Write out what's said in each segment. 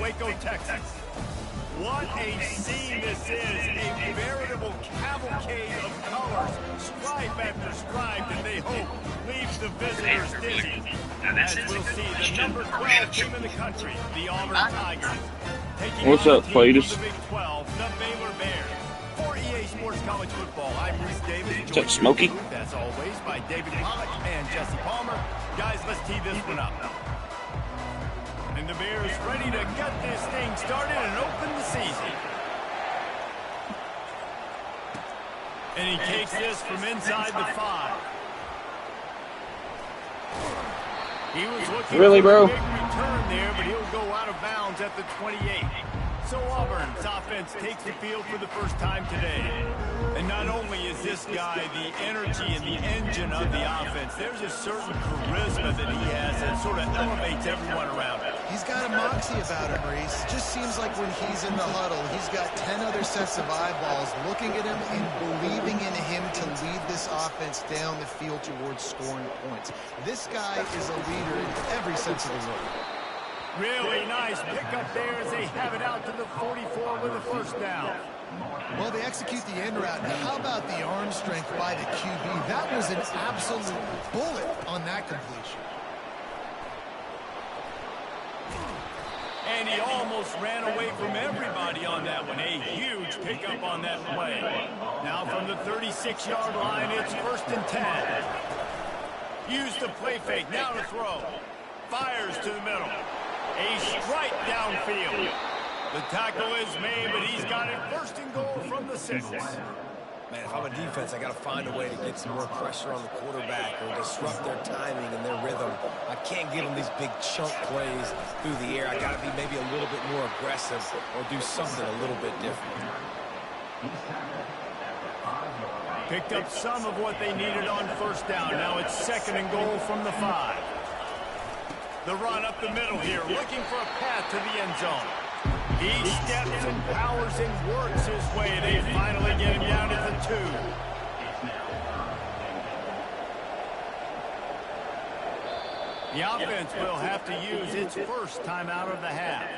Waco, Texas. What a scene this is, a veritable cavalcade of colors, stripe after stripe, and they hope leaves the visitors dizzy. As we'll see, the number 12 team in the country, the Auburn Tigers, taking What's on up, the team Cletus? from the Big 12, the Baylor Bears. For EA Sports College Football, I'm Reese Davis. What's up, Smokey? As always, by David Pollack and Jesse Palmer. Guys, let's tee this one up. And the Bears ready to get this thing started and open the season. And he takes this from inside the 5. He was looking Really, for bro? a big return there, but he'll go out of bounds at the 28. So Auburn's offense takes the field for the first time today. And not only is this guy the energy and the engine of the offense, there's a certain charisma that he has that sort of elevates everyone around him. He's got a moxie about him, Reese. It just seems like when he's in the huddle, he's got 10 other sets of eyeballs looking at him and believing in him to lead this offense down the field towards scoring points. This guy is a leader in every sense of the word. Really nice pickup there as they have it out to the 44 with a first down. Well, they execute the end route. Now, how about the arm strength by the QB? That was an absolute bullet on that completion. And he almost ran away from everybody on that one. A huge pickup on that play. Now from the 36-yard line, it's 1st and 10. Use the play fake. Now to throw. Fires to the middle. A strike downfield. The tackle is made, but he's got it 1st and goal from the 6. Man, if I'm a defense, I got to find a way to get some more pressure on the quarterback or disrupt their timing and their rhythm. I can't give them these big chunk plays through the air. I got to be maybe a little bit more aggressive or do something a little bit different. Picked up some of what they needed on 1st down. Now it's 2nd and goal from the 5. The run up the middle here, looking for a path to the end zone. He steps and powers and works his way. They finally get him down at the 2. The offense will have to use its first timeout of the half.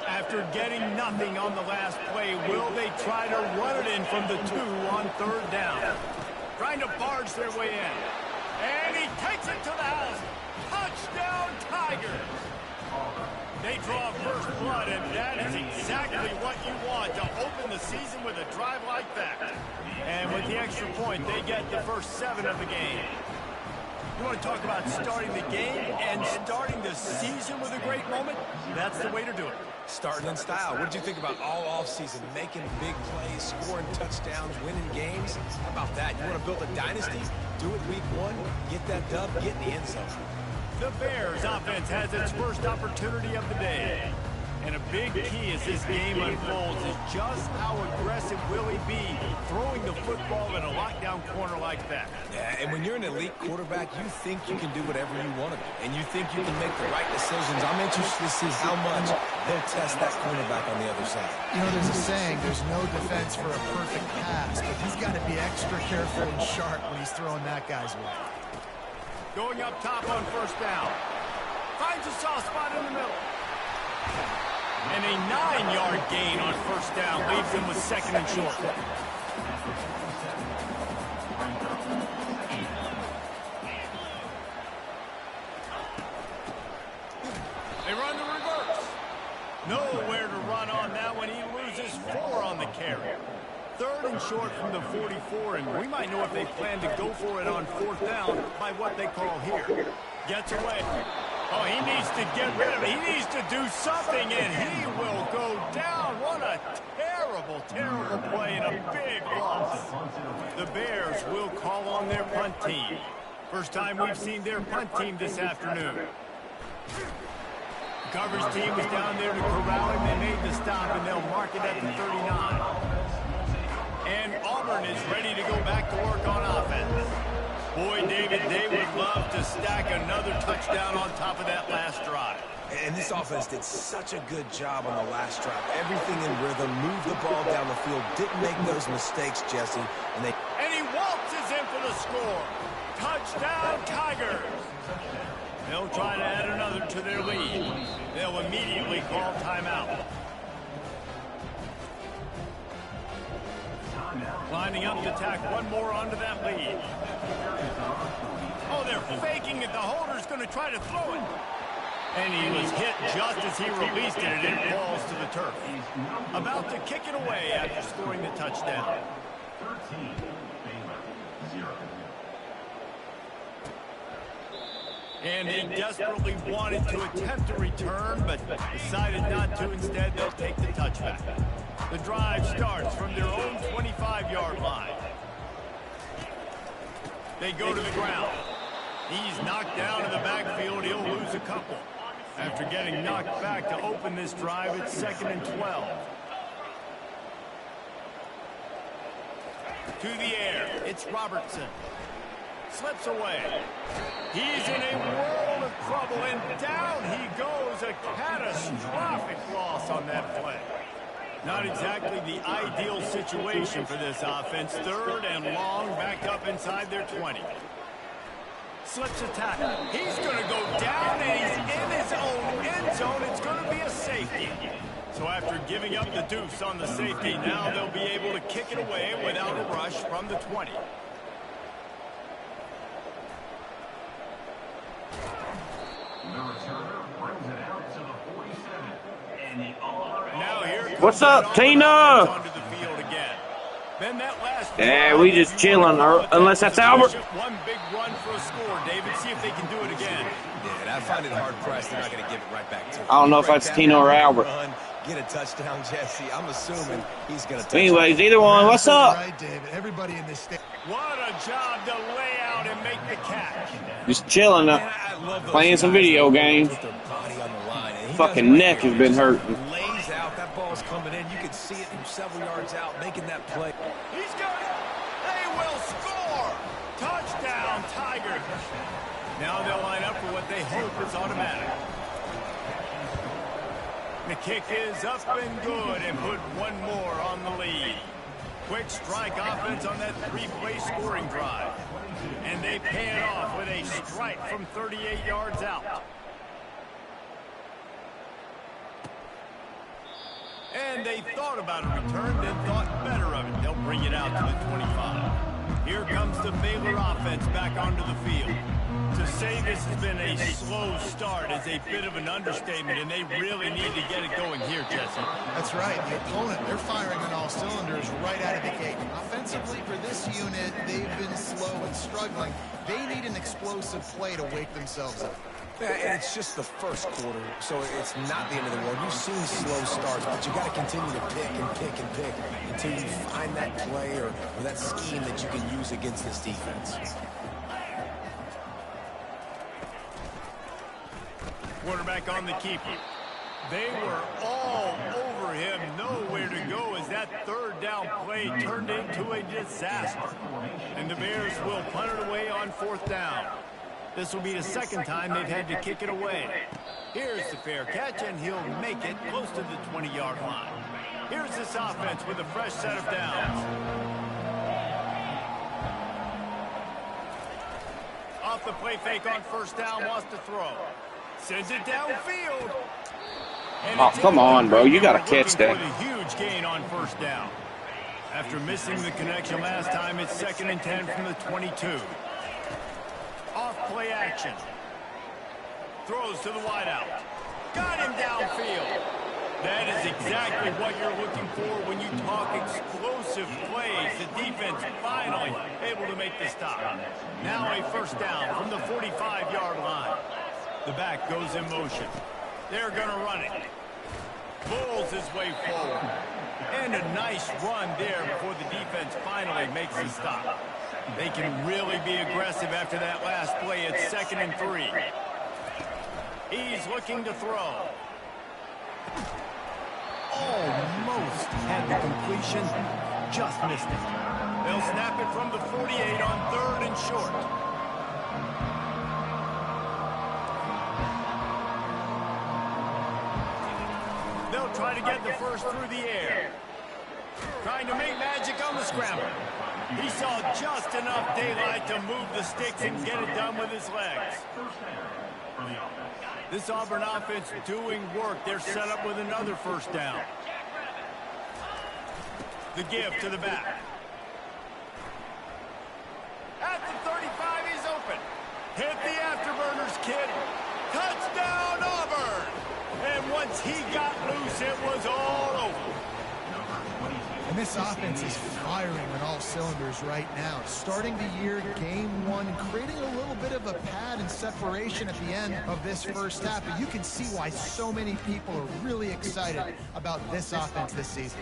After getting nothing on the last play, will they try to run it in from the 2 on 3rd down? Trying to barge their way in. And he takes it to the house. Touchdown, Tigers. They draw first blood, and that is exactly what you want to open the season with a drive like that. And with the extra point, they get the first 7 of the game. You want to talk about starting the game and starting the season with a great moment? That's the way to do it. Starting in style. What did you think about all offseason? Making big plays, scoring touchdowns, winning games? How about that? You want to build a dynasty? Do it week 1. Get that dub. Get in the end zone. The Bears offense has its first opportunity of the day. And a big key as this game unfolds is just how aggressive will he be throwing the football in a lockdown corner like that. Yeah, and when you're an elite quarterback, you think you can do whatever you want to do. And you think you can make the right decisions. I'm interested to see how much they'll test that cornerback on the other side. You know, there's a saying, there's no defense for a perfect pass, but he's got to be extra careful and sharp when he's throwing that guy's way. Going up top on 1st down. Finds a soft spot in the middle. And a 9-yard gain on 1st down leaves him with 2nd and short. They run the reverse. Nowhere to run on that one. He loses 4 on the carry. 3rd and short from the 44, and we might know if they plan to go for it on 4th down by what they call here. Gets away. Oh, he needs to get rid of it. He needs to do something, and he will go down. What a terrible, terrible play and a big loss. The Bears will call on their punt team. First time we've seen their punt team this afternoon. The coverage team was down there to corral him. They made the stop, and they'll mark it at the 39. And Auburn is ready to go back to work on offense. Boy, David, they would love to stack another touchdown on top of that last drive. And this offense did such a good job on the last drive. Everything in rhythm, moved the ball down the field, didn't make those mistakes, Jesse. And he waltzes goes in for the score. Touchdown, Tigers. They'll try to add another to their lead. They'll immediately call timeout. Lining up to tack one more onto that lead. Oh, they're faking it. The holder's going to try to throw it. And he was hit just as he released it, and it falls to the turf. About to kick it away after scoring the touchdown. And they desperately wanted to attempt a return, but decided not to. Instead, they'll take the touchback. The drive starts from their own 25-yard line. They go to the ground. He's knocked down in the backfield. He'll lose a couple. After getting knocked back to open this drive, it's 2nd and 12. To the air, it's Robertson. Slips away. He's in a world of trouble, and down he goes. A catastrophic loss on that play. Not exactly the ideal situation for this offense. 3rd and long, back up inside their 20. Slips a tackle. He's going to go down, and he's in his own end zone. It's going to be a safety. So after giving up the deuce on the safety, now they'll be able to kick it away without a rush from the 20. Now here what's up, Tina? Yeah, we just chilling, unless that's Albert. One big run for a score, David. See if they can do it again. Yeah, and I find it hard-pressed they're not going to give it right back to him. I don't know if that's Tina or Albert. Get a touchdown, Jesse. I'm assuming he's going to. Anyways, either one. What's up? Right, David. Everybody in this state. What a job to lay out and make the catch. Just chilling, playing some video games. Fucking neck has been hurting. Lays out. That ball's coming in. You can see it from several yards out, making that play. He's got it. They will score. Touchdown, Tigers. Now they'll line up for what they hope is automatic. The kick is up and good, and put one more on the lead. Quick strike offense on that 3-play scoring drive. And they pay it off with a strike from 38 yards out. And they thought about a return, then thought better of it. They'll bring it out to the 25. Here comes the Baylor offense back onto the field. To say this has been a slow start is a bit of an understatement, and they really need to get it going here, Jesse. That's right. The opponent, they're firing on all cylinders right out of the gate. Offensively, for this unit, they've been slow and struggling. They need an explosive play to wake themselves up. Yeah, and it's just the first quarter, so it's not the end of the world. You've seen slow starts, but you got to continue to pick and pick and pick until you find that play or that scheme that you can use against this defense. Quarterback on the keeper. They were all over him, nowhere to go as that 3rd down play turned into a disaster. And the Bears will punt it away on 4th down. This will be the 2nd time they've had to kick it away. Here's the fair catch, and he'll make it close to the 20-yard line. Here's this offense with a fresh set of downs. Off the play fake on 1st down, wants to throw. Sends it downfield. Oh, come on, bro. You got to catch that. A huge gain on 1st down. After missing the connection last time, it's 2nd and 10 from the 22. Off-play action. Throws to the wideout. Got him downfield. That is exactly what you're looking for when you talk explosive plays. The defense finally able to make the stop. Now a 1st down from the 45-yard line. The back goes in motion. They're going to run it. Pulls his way forward. And a nice run there before the defense finally makes the stop. They can really be aggressive after that last play. It's 2nd and 3. He's looking to throw. Almost had the completion. Just missed it. They'll snap it from the 48 on 3rd and short. They'll try to get the first through the air. Trying to make magic on the scramble. He saw just enough daylight to move the sticks and get it done with his legs. This Auburn offense doing work. They're set up with another first down. The give to the back. At the 35, he's open. Hit the afterburners, kid. Touchdown, Auburn! And once he got loose, it was all over. And this offense is firing on all cylinders right now. Starting the year, game one, creating a little bit of a pad and separation at the end of this first half. But you can see why so many people are really excited about this offense this season.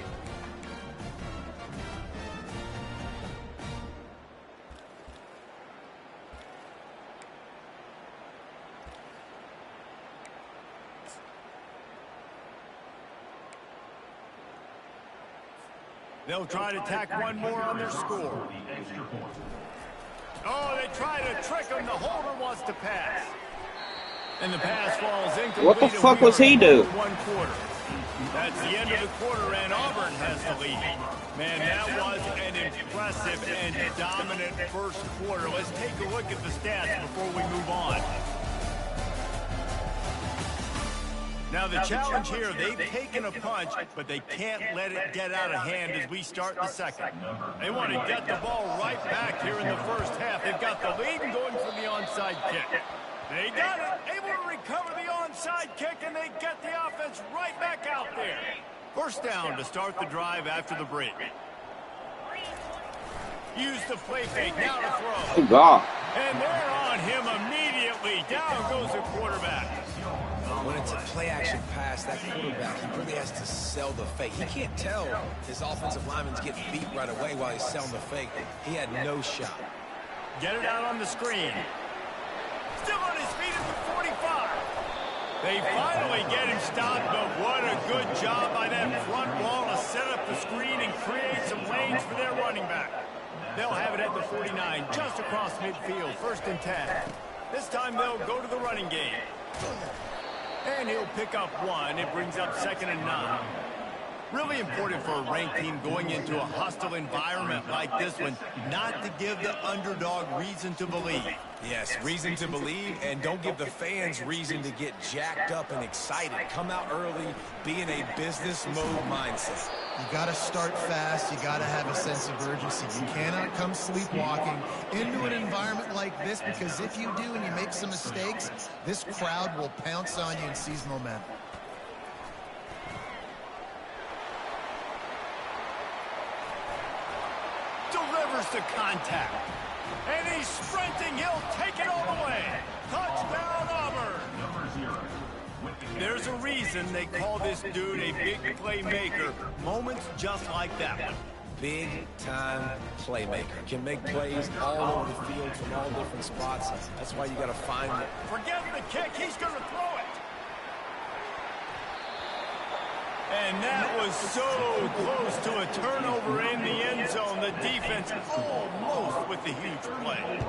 They'll try to tack one more on their score. Oh, they try to trick him. The holder wants to pass. And the pass falls incomplete. What the fuck was he do? 1 quarter. That's the end of the quarter, and Auburn has the lead. Man, that was an impressive and dominant first quarter. Let's take a look at the stats before we move on. Now the challenge here, they've taken a punch, but they can't let it get out of hand as we start the second. They want to get the ball right back here in the first half. They've got the lead and going for the onside kick. They got it, able to recover the onside kick, and they get the offense right back out there. First down to start the drive after the break. Use the play fake, now to throw. Oh, God. And they're on him immediately. Down goes the quarterback. When it's a play-action pass, that quarterback, he really has to sell the fake. He can't tell his offensive lineman's getting beat right away while he's selling the fake. He had no shot. Get it out on the screen. Still on his feet at the 45. They finally get him stopped, but what a good job by that front wall to set up the screen and create some lanes for their running back. They'll have it at the 49, just across midfield, 1st and 10. This time they'll go to the running game. And he'll pick up 1. It brings up 2nd and 9. Really important for a ranked team going into a hostile environment like this one, not to give the underdog reason to believe. Yes, reason to believe, and don't give the fans reason to get jacked up and excited. Come out early, be in a business mode mindset. You got to start fast. You got to have a sense of urgency. You cannot come sleepwalking into an environment like this, because if you do and you make some mistakes, this crowd will pounce on you and seize momentum. Delivers the contact. And he's sprinting. He'll take it all the way. Touchdown, Auburn. There's a reason they call this dude a big playmaker. Moments just like that one. Big-time playmaker. Can make plays all over the field from all different spots. That's why you got to find it. Forget the kick. He's going to throw it. And that was so close to a turnover in the end zone. The defense almost with the huge play.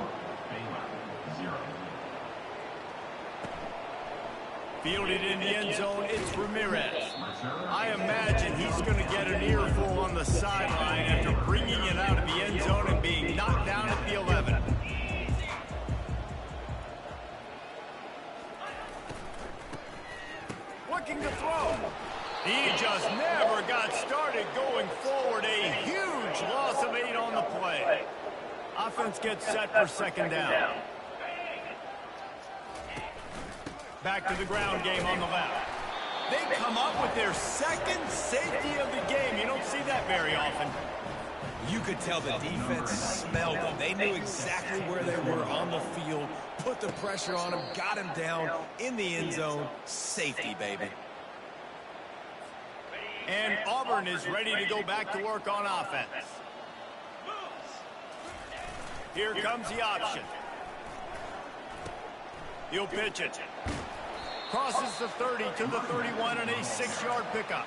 Fielded in the end zone, it's Ramirez. I imagine he's going to get an earful on the sideline after bringing it out of the end zone and being knocked down at the 11. Looking to throw. He just never got started going forward. A huge loss of 8 on the play. Offense gets set for 2nd down. Back to the ground game on the left. They come up with their 2nd safety of the game. You don't see that very often. You could tell the defense smelled them. They knew exactly where they were on the field, put the pressure on him, got him down in the end zone. Safety, baby. And Auburn is ready to go back to work on offense. Here comes the option. He'll pitch it. Crosses the 30 to the 31 and a 6-yard pickup.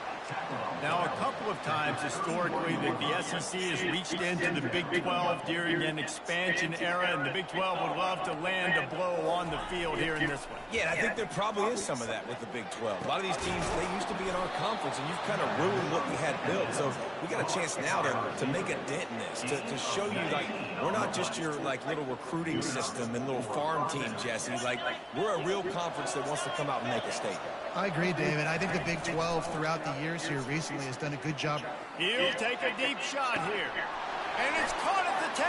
Now, a couple of times historically that the SEC has reached into the Big 12 during an expansion era, and the Big 12 would love to land a blow on the field here in this one. Yeah, I think there probably is some of that with the Big 12. A lot of these teams, they used to be in our conference, and you've kind of ruined what we had built. So we got a chance now to make a dent in this, to show you, like, we're not just your, like, little recruiting system and little farm team, Jesse. Like, we're a real conference that wants to come out and make a statement. I agree, David. I think the Big 12 throughout the years here recently has done a good job. He'll take a deep shot here. And it's caught at the 10.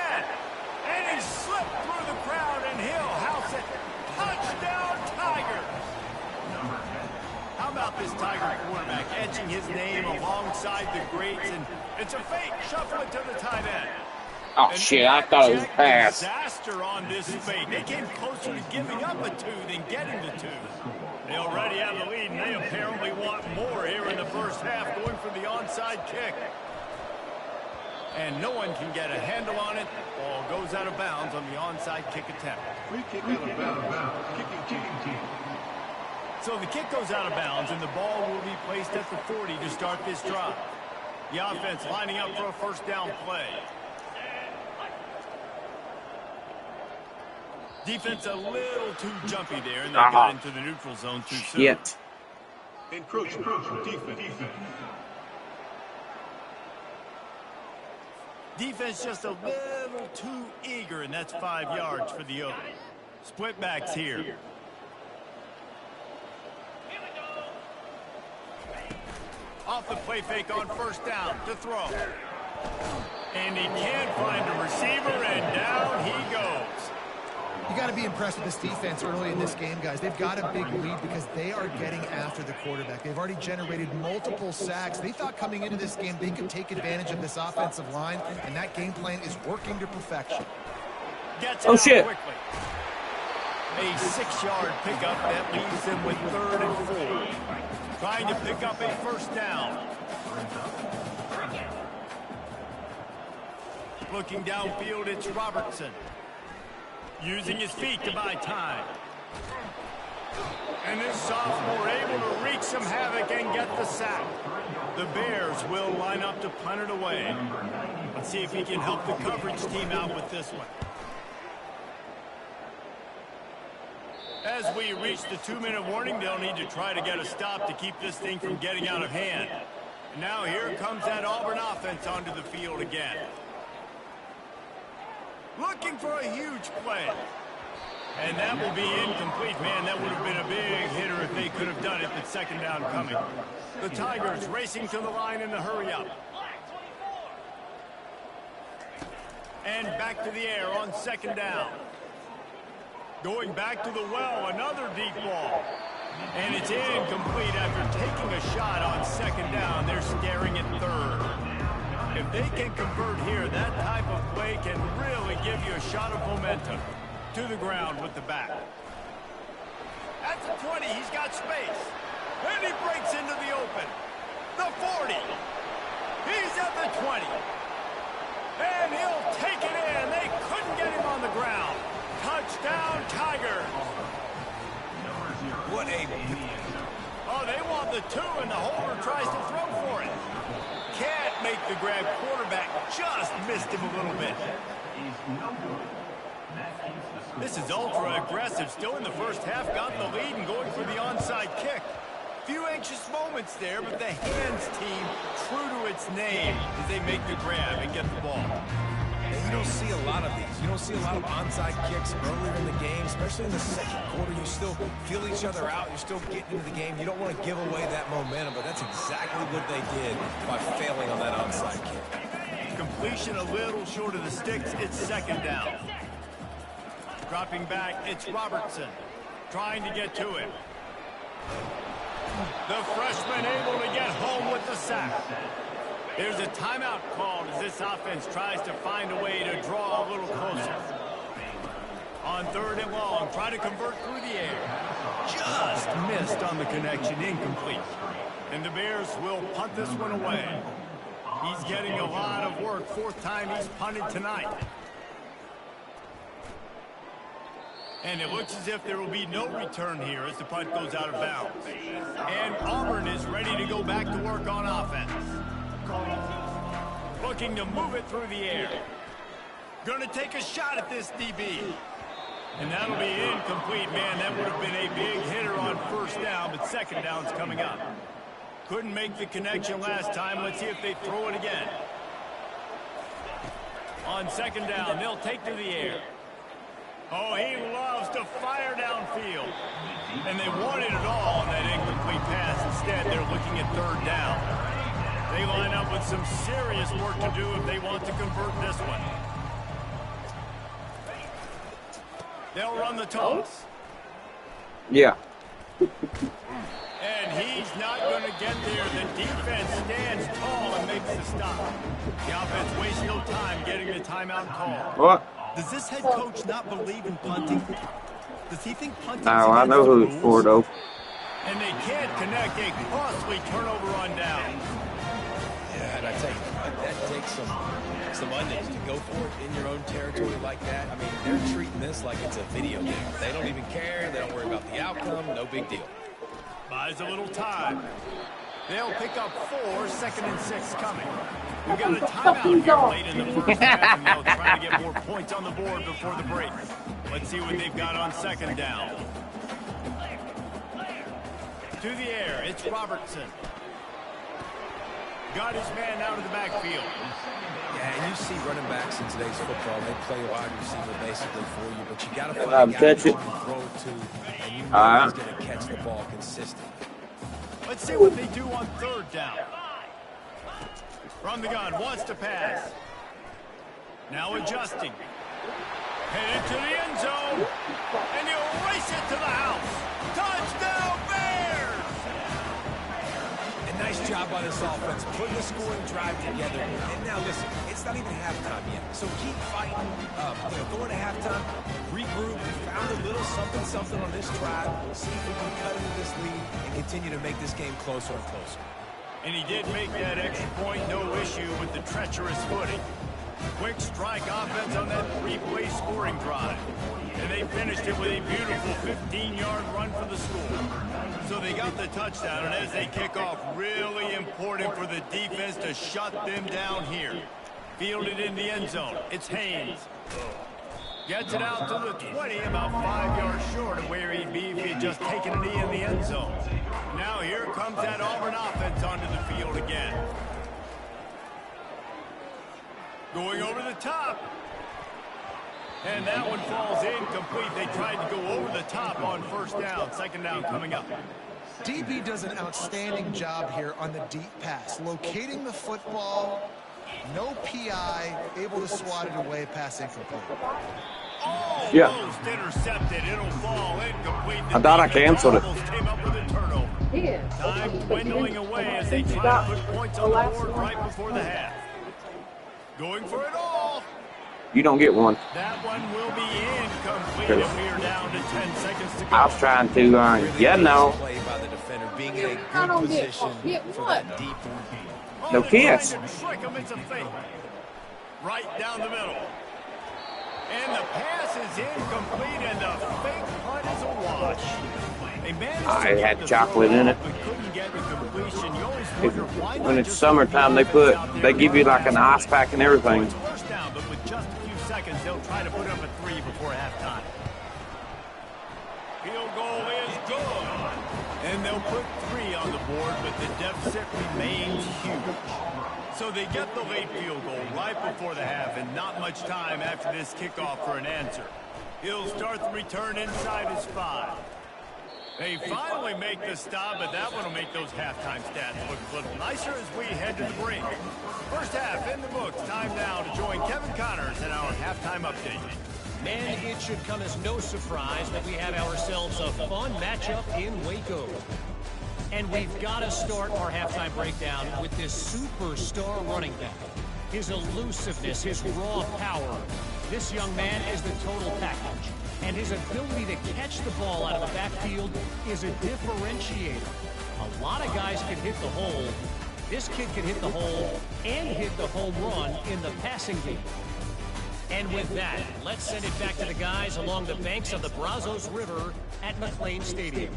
And he slipped through the crowd, and he'll house it. Touchdown, Tigers! How about this Tiger quarterback etching his name alongside the greats, and it's a fake. Shuffle it to the tight end. Oh, shit, I thought it was a pass. Disaster on this fake. They came closer to giving up a 2 than getting the 2. They already have the lead, and they apparently want more here in the first half, going for the onside kick. And no one can get a handle on it. Ball goes out of bounds on the onside kick attempt. Free kick out of bounds. Kicking team. So the kick goes out of bounds, and the ball will be placed at the 40 to start this drive. The offense lining up for a first down play. Defense a little too jumpy there, and they got into the neutral zone too soon. Shit. Encroachment. Defense. Defense just a little too eager, and that's 5 yards for the Oaks. Split backs here. Off the play fake on first down to throw. And he can't find a receiver, and down he goes. You got to be impressed with this defense early in this game, guys. They've got a big lead because they are getting after the quarterback. They've already generated multiple sacks. They thought coming into this game they could take advantage of this offensive line, and that game plan is working to perfection. Gets out quickly. A 6-yard pickup that leaves them with 3rd and 4. Trying to pick up a first down. Looking downfield, it's Robertson. Using his feet to buy time. And this sophomore able to wreak some havoc and get the sack. The Bears will line up to punt it away. Let's see if he can help the coverage team out with this one. As we reach the 2-minute warning, they'll need to try to get a stop to keep this thing from getting out of hand. And now here comes that Auburn offense onto the field again. Looking for a huge play. And that will be incomplete. Man, that would have been a big hitter if they could have done it, but second down coming. The Tigers racing to the line in the hurry-up. And back to the air on second down. Going back to the well, another deep ball. And it's incomplete after taking a shot on second down. They're staring at 3rd. If they can convert here, that type of play can really give you a shot of momentum. To the ground with the back. At the 20, he's got space. And he breaks into the open. The 40. He's at the 20. And he'll take it in. They couldn't get him on the ground. Touchdown, Tigers. What a... Oh, they want the 2, and the holder tries to throw for it. Can't make the grab. Quarterback just missed him a little bit. This is ultra aggressive. Still in the first half, got the lead and going for the onside kick. Few anxious moments there, but the hands team true to its name as they make the grab and get the ball. You don't see a lot of these. You don't see a lot of onside kicks earlier in the game, especially in the second quarter. You still feel each other out. You're still getting into the game. You don't want to give away that momentum, but that's exactly what they did by failing on that onside kick. Completion a little short of the sticks. It's second down. Dropping back, it's Robertson. Trying to get to it. The freshman able to get home with the sack. There's a timeout called as this offense tries to find a way to draw a little closer. On 3rd and long, trying to convert through the air. Just missed on the connection, incomplete. And the Bears will punt this one away. He's getting a lot of work. 4th time he's punted tonight. And it looks as if there will be no return here as the punt goes out of bounds. And Auburn is ready to go back to work on offense. Looking to move it through the air. Going to take a shot at this DB. And that'll be incomplete. Man, that would have been a big hitter on first down, but second down's coming up. Couldn't make the connection last time. Let's see if they throw it again. On second down, they'll take to the air. Oh, he loves to fire downfield. And they wanted it all on that incomplete pass. Instead, they're looking at third down. They line up with some serious work to do if they want to convert this one. They'll run the toss. Yeah. And he's not going to get there. The defense stands tall and makes the stop. The offense wastes no time getting the timeout call. What? Does this head coach not believe in punting? Does he think punting? No, I know who it's for, though. And they can't connect a costly turnover on down. Yeah, and I tell you, that takes some onions to go for it in your own territory like that. I mean, they're treating this like it's a video game. They don't even care. They don't worry about the outcome. No big deal. Buys a little time. They'll pick up 4, 2nd and 6 coming. We've got a timeout here late in the first half, and they'll try to get more points on the board before the break. Let's see what they've got on second down. To the air, it's Robertson. Got his man out of the backfield. Yeah, and you see running backs in today's football, they play wide receiver basically for you, but you got to find a guy that you can throw it to, and you know he's going to catch the ball consistently. Let's see what they do on third down. From the gun, wants to pass. Now adjusting. Headed to the end zone. And he'll race it to the house. Touchdown, Bears! And nice job by this offense, putting the scoring drive together. And now listen, it's not even halftime yet. So keep fighting. Going to halftime, regroup, found a little something on this drive. See if we can cut into this lead and continue to make this game closer and closer. And he did make that extra point, no issue with the treacherous footing. Quick strike offense on that 3-play scoring drive. And they finished it with a beautiful 15-yard run for the score. So they got the touchdown, and as they kick off, really important for the defense to shut them down here. Fielded in the end zone. It's Haynes. Gets it out to the 20, about 5 yards short of where he'd be if he had just taken a knee in the end zone. Now here comes that Auburn offense onto the field again. Going over the top. And that one falls incomplete. They tried to go over the top on first down. Second down coming up. DB does an outstanding job here on the deep pass. Locating the football, no PI, able to swat it away, pass incomplete. Almost intercepted. It'll fall incomplete. I thought I canceled it. Came up with a turnover. Time dwindling away as they try to put points on the board right before the half. Going for it all. You don't get one. That one will be incomplete, and we are down to 10 seconds to go. I was trying to, yeah, no. Play by the defender, being in a good position for that deep. No kiss. Trick him, it's a fake. Right down the middle. And the pass is incomplete, and the fake punt is a wash. They managed to I get had the chocolate throw in off, it. but couldn't get the completion. You always wonder why When not it's just summertime, they give you like an ice pack and everything. It's first down, but with just a few seconds, they'll try to put up a 3 before halftime. Field goal is good. And they'll put 3 on the board, but the deficit remains huge. So they get the late field goal right before the half, and not much time after this kickoff for an answer. He'll start the return inside his 5. They finally make the stop, but that one will make those halftime stats look a little nicer as we head to the break. First half in the books. Time now to join Kevin Connors in our halftime update. And it should come as no surprise that we have ourselves a fun matchup in Waco. And we've got to start our halftime breakdown with this superstar running back. His elusiveness, his raw power. This young man is the total package. And his ability to catch the ball out of the backfield is a differentiator. A lot of guys can hit the hole. This kid can hit the hole and hit the home run in the passing game. And with that, let's send it back to the guys along the banks of the Brazos River at McLean Stadium.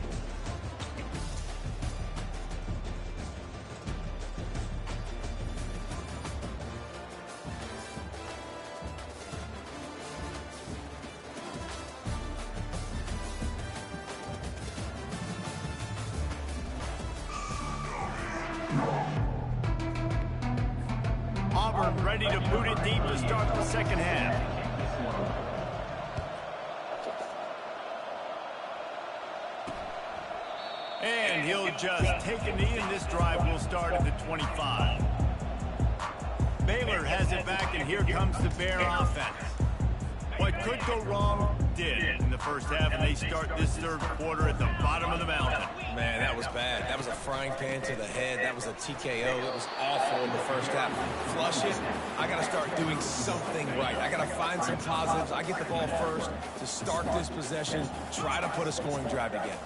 Auburn ready to boot it deep to start the second half. And he'll just take a knee, and this drive will start at the 25. Baylor has it back, and here comes the Bear offense. What could go wrong did in the first half, and they start this third quarter at the bottom of the mountain. Man, that was bad. That was a frying pan to the head. That was a TKO. It was awful in the first half. Flush it. I got to start doing something right. I got to find some positives. I get the ball first to start this possession, try to put a scoring drive together.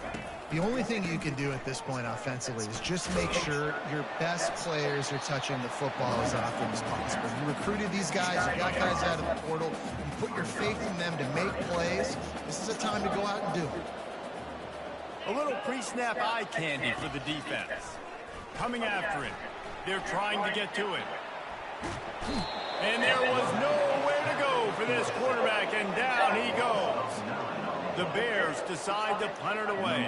The only thing you can do at this point offensively is just make sure your best players are touching the football as often as possible. You recruited these guys, you got guys out of the portal, you put your faith in them to make plays. This is a time to go out and do it. A little pre-snap eye candy for the defense. Coming after it. They're trying to get to it. And there was nowhere to go for this quarterback, and down he goes. The Bears decide to punt it away.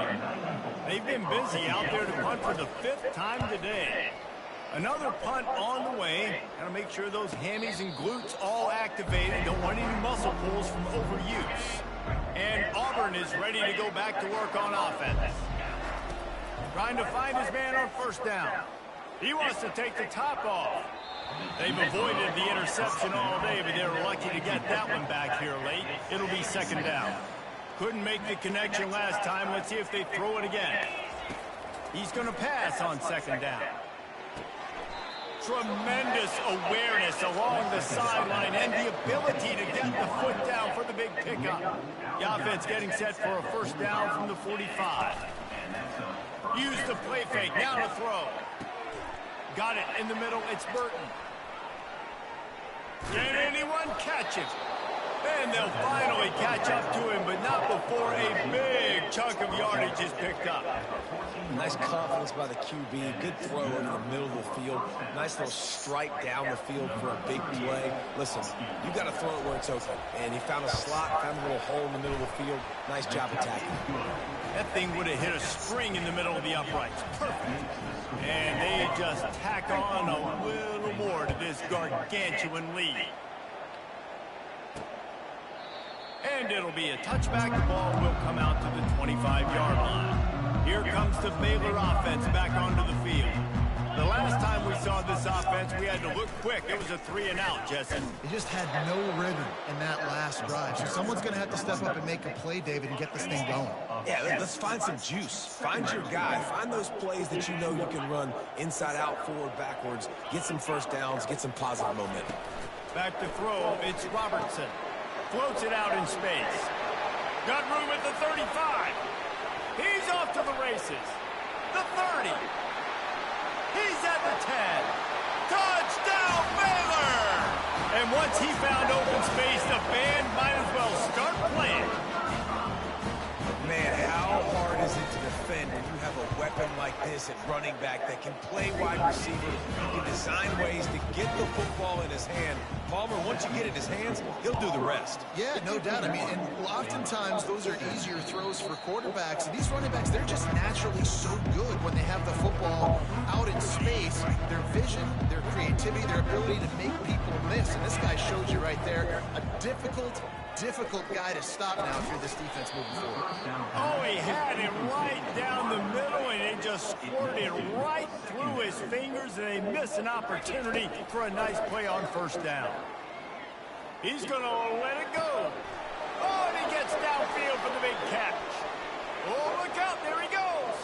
They've been busy out there to punt for the 5th time today. Another punt on the way. Got to make sure those hammies and glutes all activated. Don't want any muscle pulls from overuse. And Auburn is ready to go back to work on offense. Trying to find his man on first down. He wants to take the top off. They've avoided the interception all day, but they're lucky to get that one back here late. It'll be second down. Couldn't make the connection last time. Let's see if they throw it again. He's going to pass on second down. Tremendous awareness along the sideline and the ability to get the foot down for the big pickup. The offense getting set for a first down from the 45. Use the play fake. Now to throw. Got it in the middle. It's Burton. Can anyone catch him? And they'll finally catch up to him, but not before a big chunk of yardage is picked up. Nice confidence by the QB. Good throw over the middle of the field. Nice little strike down the field for a big play. Listen, you got to throw it where it's open. And he found a slot, found a little hole in the middle of the field. Nice job attacking. That thing would have hit a string in the middle of the uprights. Perfect. And they just tack on a little more to this gargantuan lead. And it'll be a touchback. The ball will come out to the 25-yard line. Here comes the Baylor offense back onto the field. The last time we saw this offense, we had to look quick. It was a 3-and-out, Jesse. They just had no rhythm in that last drive. So someone's going to have to step up and make a play, David, and get this thing going. Yeah, let's find some juice. Find your guy. Find those plays that you know you can run inside out, forward, backwards. Get some first downs. Get some positive momentum. Back to throw. It's Robertson. Floats it out in space. Got room at the 35. He's off to the races. The 30. He's at the 10. Touchdown, Baylor! And once he found open space, the band might as well start playing. Man, how hard is it to defend when you have a weapon like this at running back that can play wide receiver, can design ways to get the football in his hand. Palmer, once you get it in his hands, he'll do the rest. Yeah, no doubt. I mean, and oftentimes those are easier throws for quarterbacks. And these running backs, they're just naturally so good when they have the football out in space. Their vision, their creativity, their ability to make people miss. And this guy shows you right there a difficult guy to stop now if you're this defense moving forward. Oh, he had it right down the middle, and it just squirted right through his fingers, and they missed an opportunity for a nice play on first down. He's going to let it go. Oh, and he gets downfield for the big catch. Oh, look out. There he goes.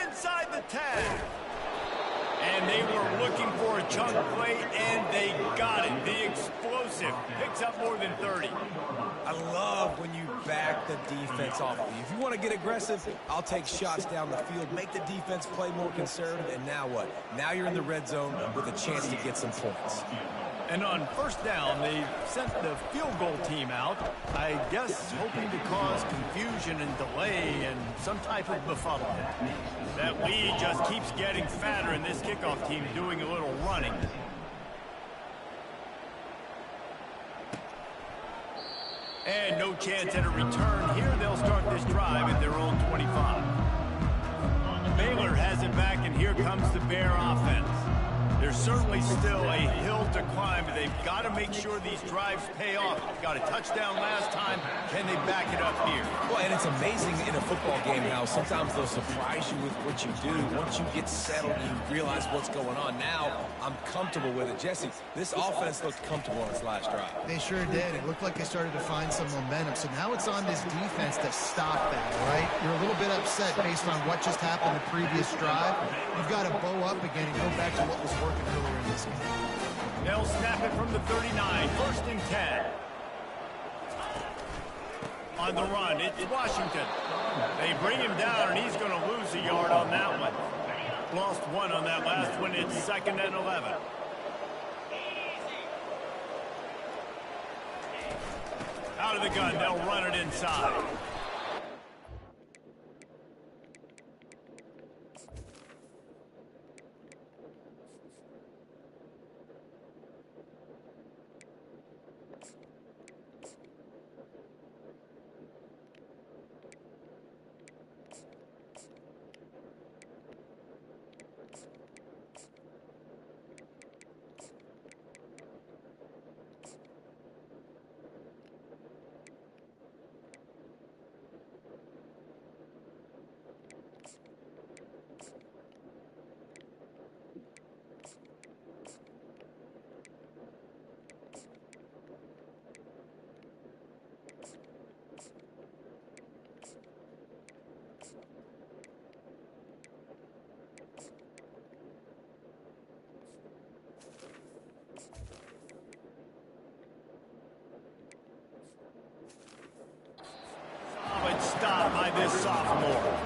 Inside the 10. And they were looking for a chunk play, and they got it. The explosive picks up more than 30. I love when you back the defense off of you. If you want to get aggressive, I'll take shots down the field, make the defense play more conservative, and now what? Now you're in the red zone with a chance to get some points. And on first down, they sent the field goal team out, I guess hoping to cause confusion and delay and some type of befuddlement. That lead just keeps getting fatter, and this kickoff team doing a little running. And no chance at a return here. They'll start this drive at their own 25. Baylor has it back, and here comes the Bear offense. There's certainly still a hill to climb, but they've got to make sure these drives pay off. Got a touchdown last time. Can they back it up here? Well, and it's amazing in a football game how sometimes they'll surprise you with what you do. Once you get settled, you realize what's going on. Now, I'm comfortable with it. Jesse, this offense looked comfortable on its last drive. They sure did. It looked like they started to find some momentum. So now it's on this defense to stop that, right? You're a little bit upset based on what just happened the previous drive. You've got to bow up again and go back to what was working earlier in this game. They'll snap it from the 39, first and 10. On the run, it's Washington. They bring him down, and he's going to lose a yard on that one. Lost one on that last one. It's 2nd and 11. Out of the gun, they'll run it inside. Stop by this sophomore.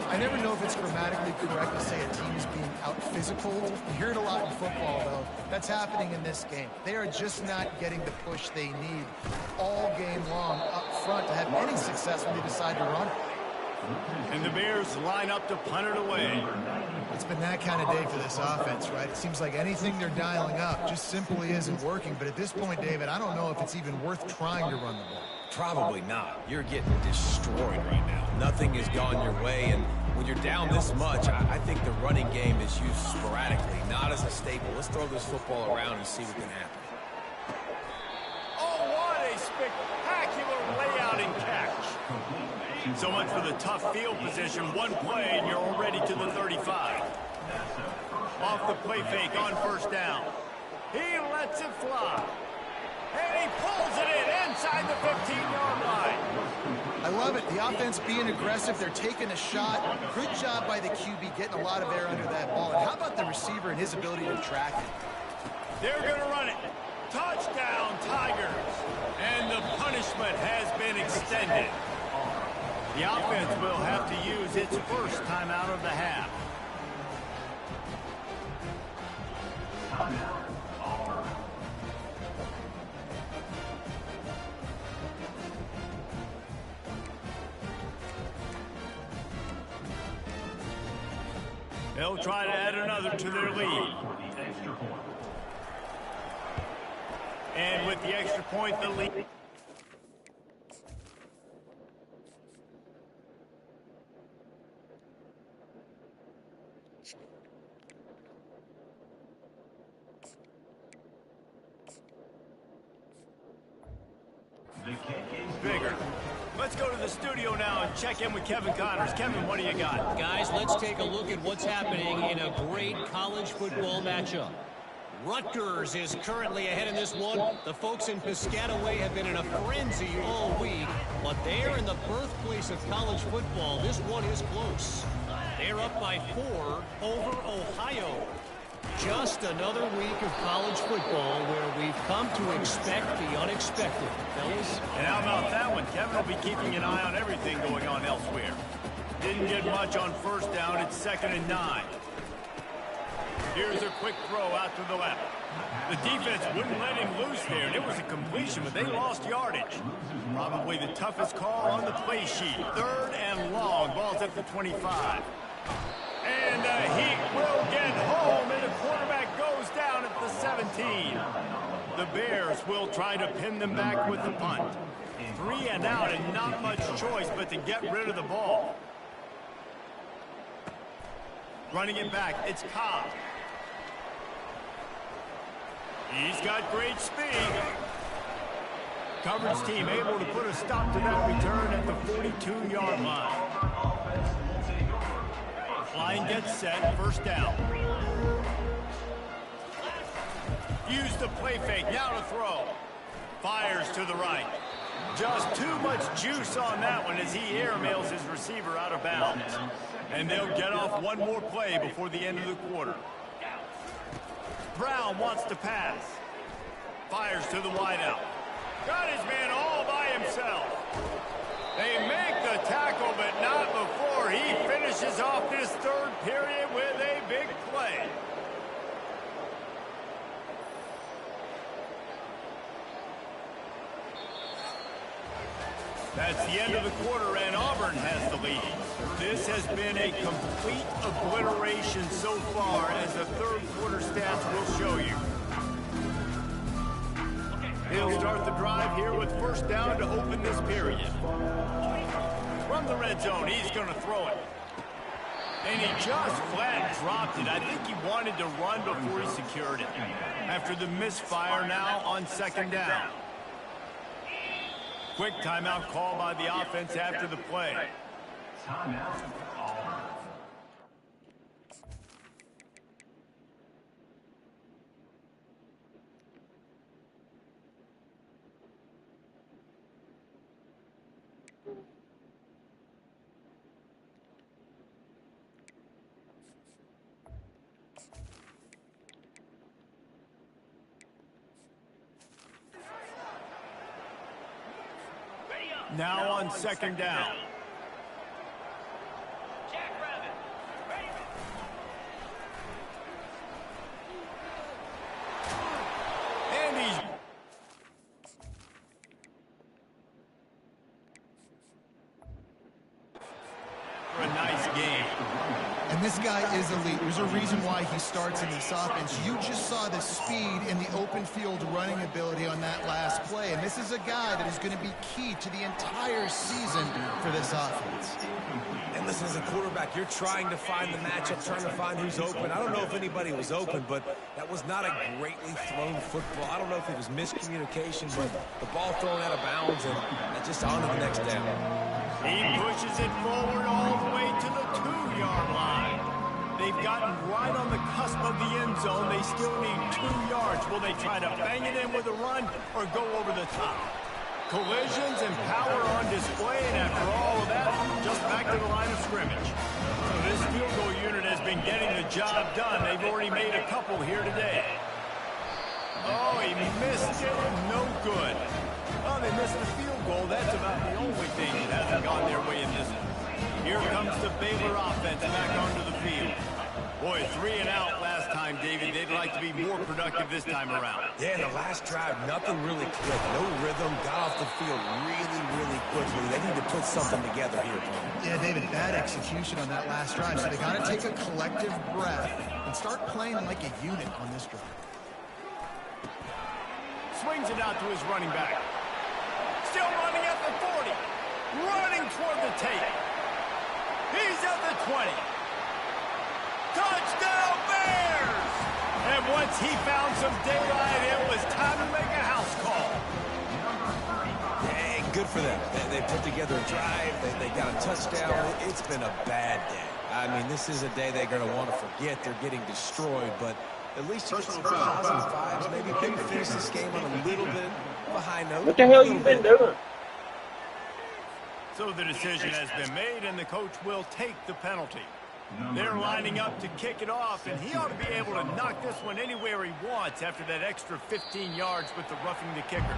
I never know if it's grammatically correct to say a team is being out-physical. You hear it a lot in football, though. That's happening in this game. They are just not getting the push they need all game long up front to have any success when they decide to run. And the Bears line up to punt it away. It's been that kind of day for this offense, right? It seems like anything they're dialing up just simply isn't working. But at this point, David, I don't know if it's even worth trying to run the ball. Probably not. You're getting destroyed right now. Nothing has gone your way, and when you're down this much, I think the running game is used sporadically, not as a staple. Let's throw this football around and see what can happen. Oh, what a spectacular layout and catch. So much for the tough field position. One play, and you're already to the 35. Off the play fake on first down. He lets it fly. And he pulls it in inside the 15-yard line. I love it. The offense being aggressive. They're taking a shot. Good job by the QB getting a lot of air under that ball. And how about the receiver and his ability to track it? They're going to run it. Touchdown, Tigers. And the punishment has been extended. The offense will have to use its first timeout of the half. They'll try to add another to their lead. And with the extra point, the lead. Bigger. Let's go to the studio now and check in with Kevin Connors. Kevin, what do you got? Guys, let's take a look at what's happening in a great college football matchup. Rutgers is currently ahead in this one. The folks in Piscataway have been in a frenzy all week, but they're in the birthplace of college football. This one is close. They're up by 4 over Ohio. Just another week of college football where we've come to expect the unexpected, fellas. And how about that one? Kevin will be keeping an eye on everything going on elsewhere. Didn't get much on first down. It's 2nd and 9. Here's a quick throw out to the left. The defense wouldn't let him loose there, and it was a completion, but they lost yardage. Probably the toughest call on the play sheet. 3rd and long. Ball's at the 25. And he will get home, and the quarterback goes down at the 17. The Bears will try to pin them back with the punt. 3 and out, and not much choice but to get rid of the ball. Running it back, it's Cobb. He's got great speed. Coverage team able to put a stop to that return at the 42-yard line. Line gets set, 1st down. Use the play fake, now to throw. Fires to the right. Just too much juice on that one as he airmails his receiver out of bounds. And they'll get off one more play before the end of the quarter. Brown wants to pass. Fires to the wideout. Got his man all by himself. They make the tackle, but not before he finishes off this 3rd period with a big play. That's the end of the quarter, and Auburn has the lead. This has been a complete obliteration so far, as the 3rd quarter stats will show you. He'll start the drive here with 1st down to open this period. From the red zone, he's going to throw it. And he just flat dropped it. I think he wanted to run before he secured it. After the misfire now on 2nd down. Quick timeout call by the offense after the play. Timeout, Auburn. Now on 2nd down. And he's... For a nice game. And this guy is elite. There's a reason why he starts in this offense. You just saw the speed and the open field running ability on that last play. And this is a guy that is going to be key to the entire season for this offense. And listen, as a quarterback, you're trying to find the matchup, trying to find who's open. I don't know if anybody was open, but that was not a greatly thrown football. I don't know if it was miscommunication, but the ball thrown out of bounds and just on to the next down. He pushes it forward all the way to the 2-yard line. They've gotten right on the cusp of the end zone. They still need 2 yards. Will they try to bang it in with a run or go over the top? Collisions and power on display, and after all of that, just back to the line of scrimmage. So this field goal unit has been getting the job done. They've already made a couple here today. Oh, he missed it. No good. Well, they missed the field goal. That's about the only thing that hasn't gone their way in this one. Here comes the Baylor offense back onto the field. Boy, 3 and out last time, David. They'd like to be more productive this time around. Yeah, the last drive, nothing really clicked. No rhythm, got off the field really quickly. They need to put something together here. Yeah, David, bad execution on that last drive. So they got to take a collective breath and start playing like a unit on this drive. Swings it out to his running back. Still running at the 40. Running toward the tape. He's at the 20. Touchdown Bears! And once he found some daylight, it was time to make a house call. Hey, good for them. They put together a drive. They got a touchdown. It's been a bad day. I mean, this is a day they're going to want to forget. They're getting destroyed, but at least you get some positive vibes. Maybe finish this game on a little bit of a high note. What the hell you been doing? So the decision has been made, and the coach will take the penalty. They're lining up to kick it off, and he ought to be able to knock this one anywhere he wants after that extra 15 yards with the roughing the kicker.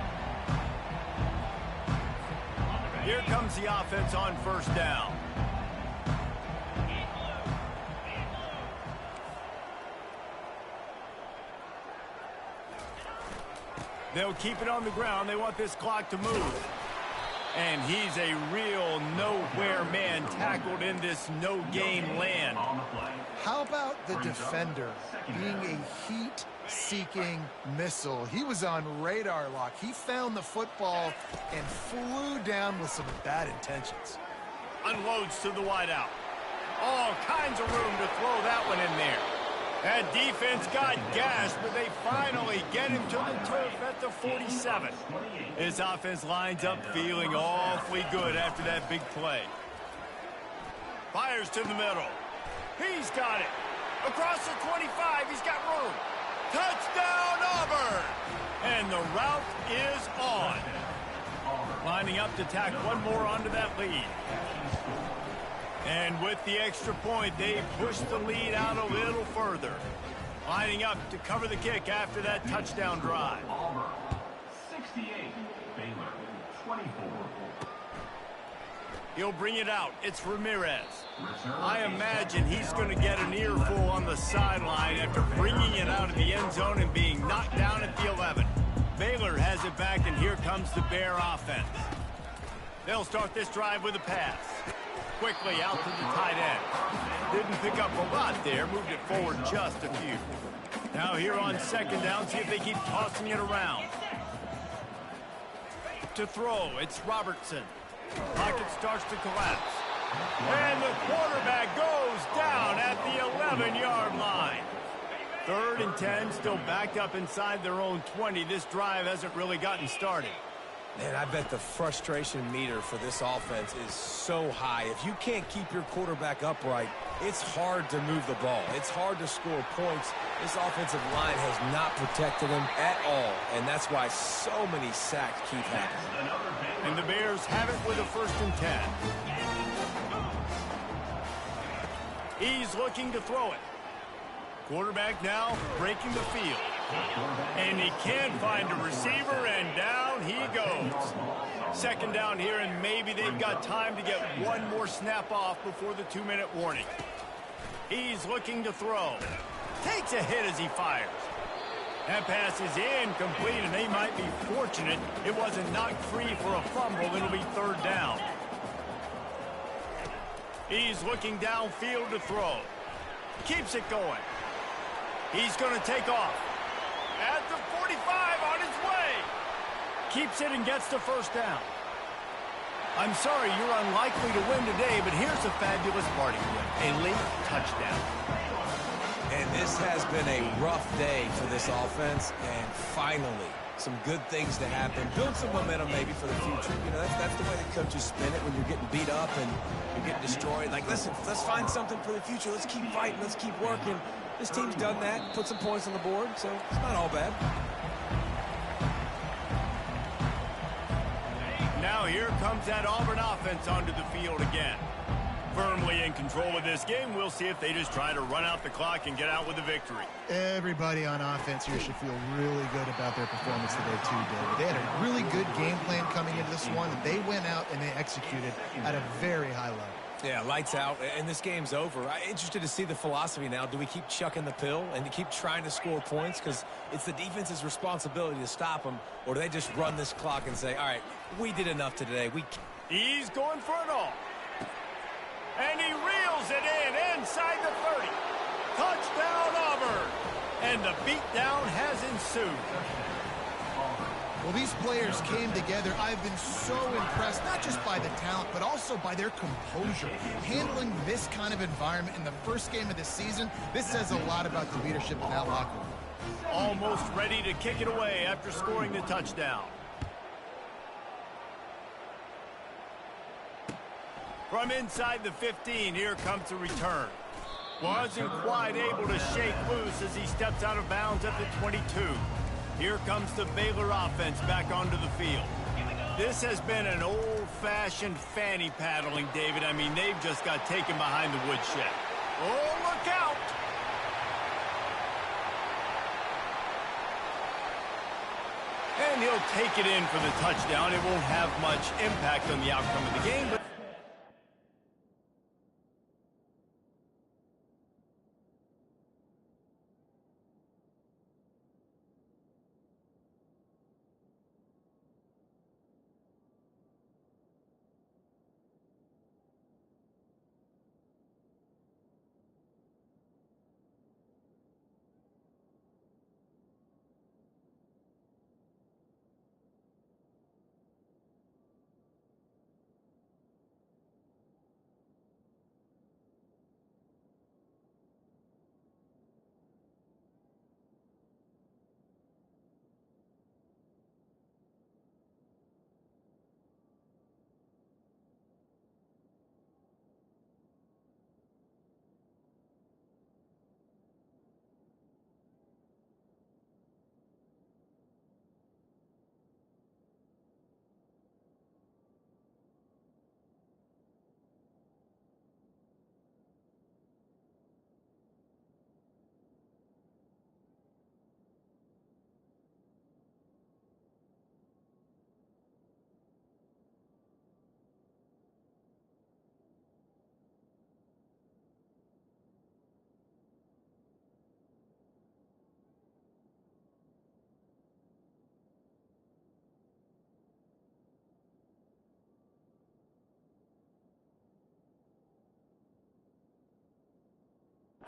Here comes the offense on 1st down. They'll keep it on the ground. They want this clock to move. And he's a real nowhere man tackled in this no-game land. How about the defender being a heat-seeking missile? He was on radar lock. He found the football and flew down with some bad intentions. Unloads to the wideout. All kinds of room to throw that one in there. That defense got gashed, but they finally get him to the turf at the 47. His offense lines up feeling awfully good after that big play. Fires to the middle. He's got it. Across the 25, he's got room. Touchdown, Auburn! And the route is on. Lining up to tack one more onto that lead. And with the extra point, they push the lead out a little further. Lining up to cover the kick after that touchdown drive. 68, Baylor, 24. He'll bring it out. It's Ramirez. I imagine he's going to get an earful on the sideline after bringing it out of the end zone and being knocked down at the 11. Baylor has it back, and here comes the Bear offense. They'll start this drive with a pass. Quickly out to the tight end. Didn't pick up a lot there, moved it forward just a few. Now here on second down, see if they keep tossing it around. To throw, it's Robertson. Pocket starts to collapse. And the quarterback goes down at the 11-yard line. 3rd and 10, still backed up inside their own 20. This drive hasn't really gotten started. Man, I bet the frustration meter for this offense is so high. If you can't keep your quarterback upright, it's hard to move the ball. It's hard to score points. This offensive line has not protected him at all, and that's why so many sacks keep happening. And the Bears have it with a 1st and 10. He's looking to throw it. Quarterback now breaking the field. And he can find a receiver, and down he goes. 2nd down here, and maybe they've got time to get one more snap off before the 2-minute warning. He's looking to throw. Takes a hit as he fires. That pass is incomplete, and they might be fortunate it wasn't knocked free for a fumble. It'll be 3rd down. He's looking downfield to throw. Keeps it going. He's going to take off. At the 45 on his way. Keeps it and gets the 1st down. I'm sorry, you're unlikely to win today, but here's a fabulous party win. A late touchdown. And this has been a rough day for this offense, and finally, some good things to happen. Build some momentum maybe for the future. You know, that's the way the coaches spin it when you're getting beat up and you're getting destroyed. Like, listen, let's find something for the future. Let's keep fighting. Let's keep working. This team's done that, put some points on the board, so it's not all bad. Now here comes that Auburn offense onto the field again. Firmly in control of this game. We'll see if they just try to run out the clock and get out with a victory. Everybody on offense here should feel really good about their performance today too, David. They had a really good game plan coming into this one. They went out and they executed at a very high level. Yeah, lights out, and this game's over. I'm interested to see the philosophy now. Do we keep chucking the pill and to keep trying to score points? Because it's the defense's responsibility to stop them, or do they just run this clock and say, all right, we did enough today. He's going for it all. And he reels it in inside the 30. Touchdown, Auburn. And the beatdown has ensued. Well, these players came together. I've been so impressed, not just by the talent, but also by their composure. Handling this kind of environment in the first game of the season, this says a lot about the leadership in that locker room. Almost ready to kick it away after scoring the touchdown. From inside the 15, here comes the return. Wasn't quite able to shake loose as he steps out of bounds at the 22. Here comes the Baylor offense back onto the field. This has been an old-fashioned fanny paddling, David. I mean, they've just got taken behind the woodshed. Oh, look out! And he'll take it in for the touchdown. It won't have much impact on the outcome of the game, but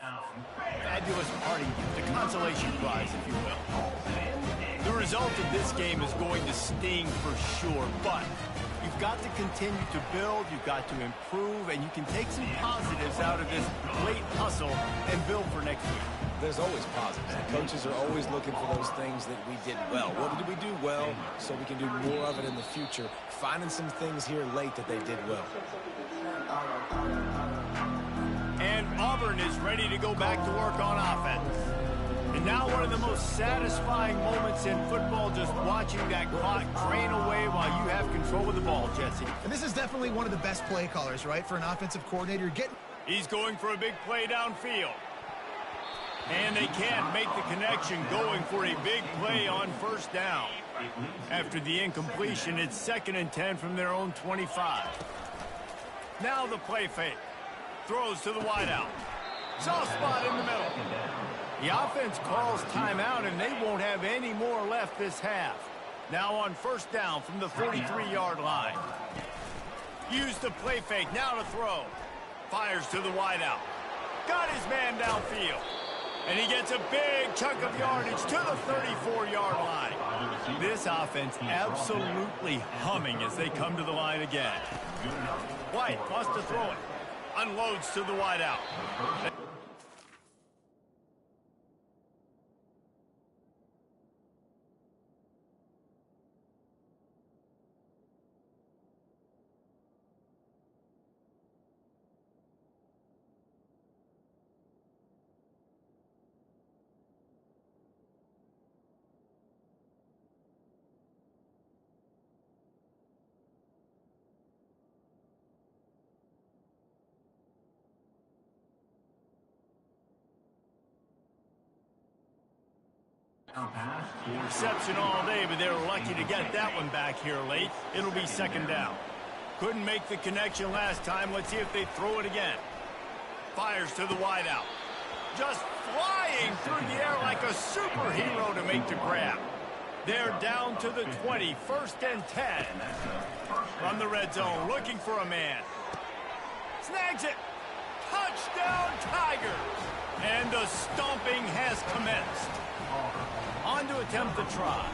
Fabulous parting gift, a consolation prize, if you will. The result of this game is going to sting for sure, but you've got to continue to build, you've got to improve, and you can take some positives out of this late hustle and build for next week. There's always positives. The coaches are always looking for those things that we did well. What did we do well so we can do more of it in the future? Finding some things here late that they did well. And Auburn is ready to go back to work on offense. And now one of the most satisfying moments in football, just watching that clock drain away while you have control of the ball, Jesse. And this is definitely one of the best play callers, right, for an offensive coordinator. He's going for a big play downfield. And they can't make the connection, going for a big play on first down. After the incompletion, it's 2nd and 10 from their own 25. Now the play fake. Throws to the wideout. Soft spot in the middle. The offense calls timeout, and they won't have any more left this half. Now on first down from the 43-yard line. Use the play fake, now to throw. Fires to the wideout. Got his man downfield. And he gets a big chunk of yardage to the 34-yard line. This offense absolutely humming as they come to the line again. White wants to throw it. Unloads to the wideout. Reception all day, but they were lucky to get that one back here late. It'll be 2nd down. Couldn't make the connection last time. Let's see if they throw it again. Fires to the wideout. Just flying through the air like a superhero to make the grab. They're down to the 20, 1st and 10. From the red zone, looking for a man. Snags it. Touchdown, Tigers. And the stomping has commenced. On to attempt the try.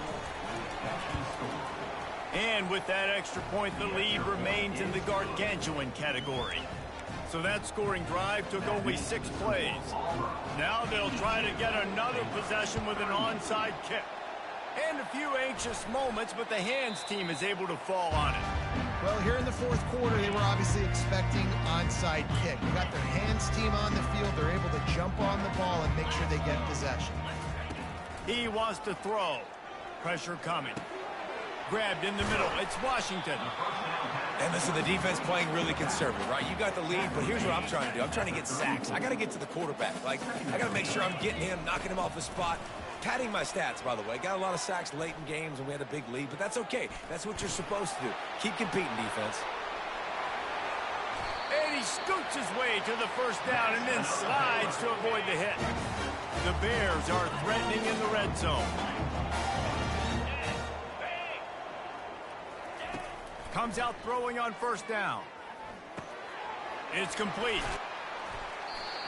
And with that extra point, the lead remains in the gargantuan category. So that scoring drive took only 6 plays. Now they'll try to get another possession with an onside kick. And a few anxious moments, but the hands team is able to fall on it. Well, here in the 4th quarter, they were obviously expecting onside kick. They got their hands team on the field. They're able to jump on the ball and make sure they get possession. He wants to throw. Pressure coming. Grabbed in the middle. It's Washington. And listen, the defense playing really conservative, right? You got the lead, but here's what I'm trying to do. I'm trying to get sacks. I got to get to the quarterback. Like, I got to make sure I'm getting him, knocking him off the spot. Padding my stats, by the way. Got a lot of sacks late in games, and we had a big lead, but that's okay. That's what you're supposed to do. Keep competing, defense. And he scoots his way to the first down and then slides to avoid the hit. The Bears are threatening in the red zone. Comes out throwing on first down. It's complete.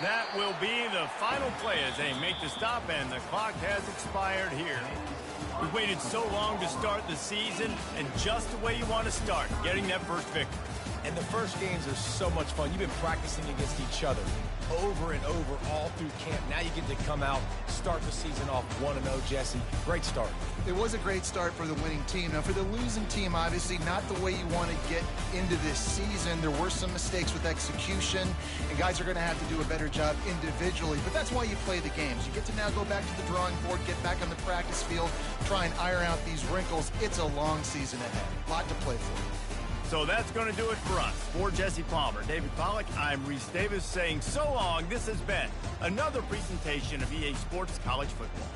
That will be the final play as they make the stop, and the clock has expired here. We waited so long to start the season, and just the way you want to start, getting that first victory. And the first games are so much fun. You've been practicing against each other over and over all through camp. Now you get to come out, start the season off 1-0, Jesse. Great start. It was a great start for the winning team. Now, for the losing team, obviously not the way you want to get into this season. There were some mistakes with execution, and guys are going to have to do a better job individually. But that's why you play the games. You get to now go back to the drawing board, get back on the practice field, try and iron out these wrinkles. It's a long season ahead. A lot to play for. So that's going to do it for us. For Jesse Palmer, David Pollack, I'm Reese Davis saying so long. This has been another presentation of EA Sports College Football.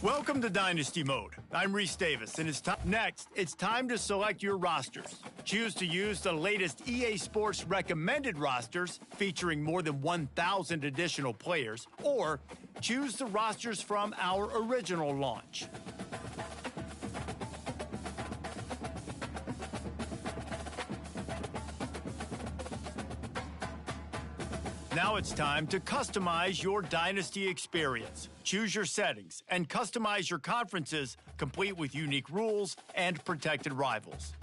Welcome to Dynasty Mode. I'm Reese Davis, and it's time to select your rosters. Choose to use the latest EA Sports recommended rosters featuring more than 1,000 additional players, or choose the rosters from our original launch. Now it's time to customize your Dynasty experience. Choose your settings and customize your conferences, complete with unique rules and protected rivals.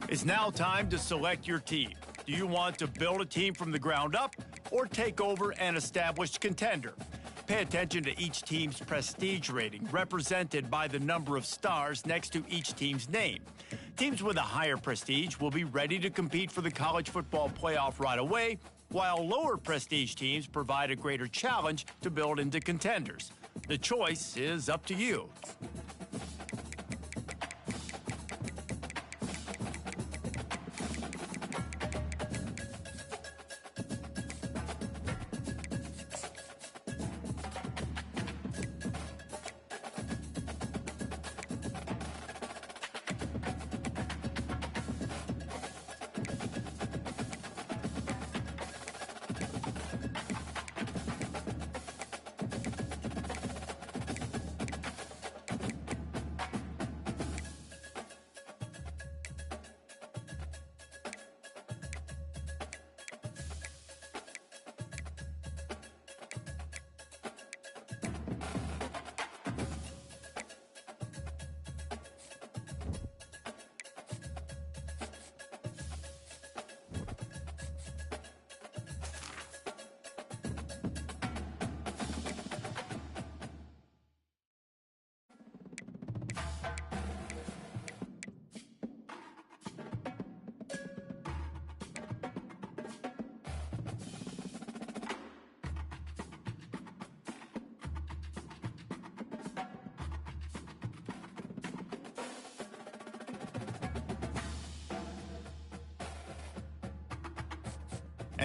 It's now time to select your team. Do you want to build a team from the ground up or take over an established contender? Pay attention to each team's prestige rating, represented by the number of stars next to each team's name. Teams with a higher prestige will be ready to compete for the college football playoff right away, while lower prestige teams provide a greater challenge to build into contenders. The choice is up to you.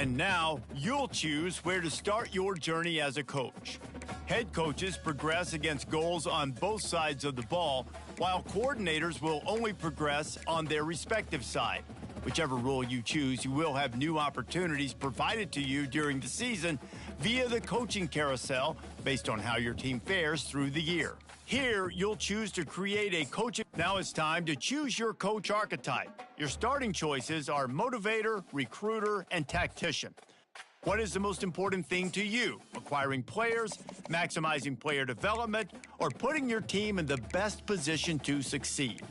And now you'll choose where to start your journey as a coach. Head coaches progress against goals on both sides of the ball, while coordinators will only progress on their respective side. Whichever role you choose, you will have new opportunities provided to you during the season via the coaching carousel based on how your team fares through the year. Here, you'll choose to create a coaching. Now it's time to choose your coach archetype. Your starting choices are motivator, recruiter, and tactician. What is the most important thing to you? Acquiring players, maximizing player development, or putting your team in the best position to succeed?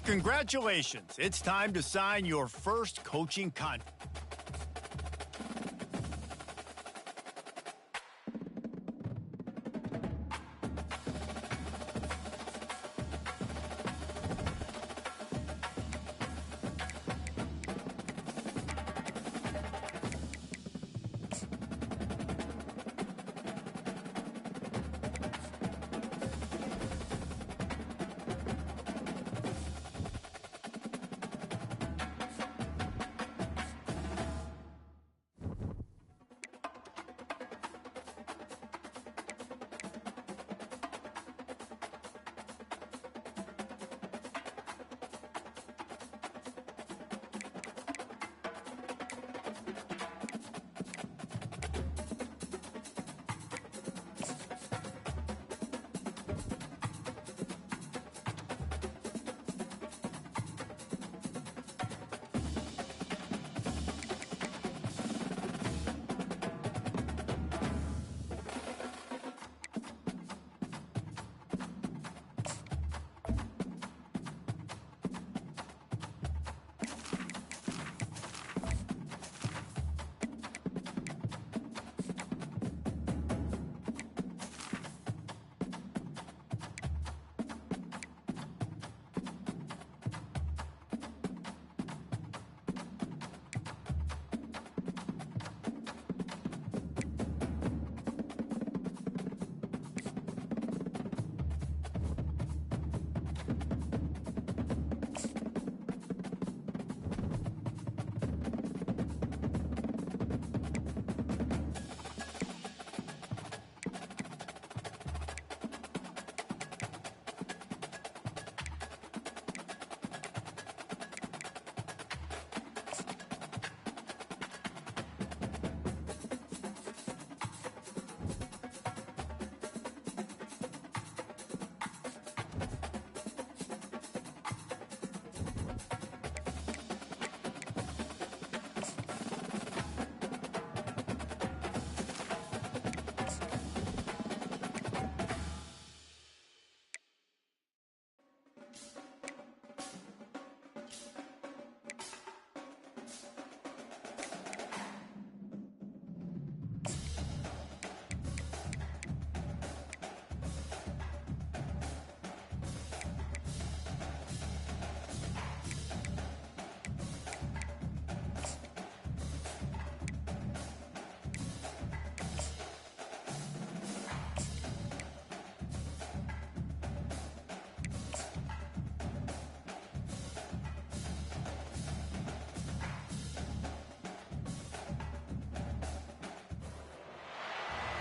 Congratulations, it's time to sign your first coaching contract.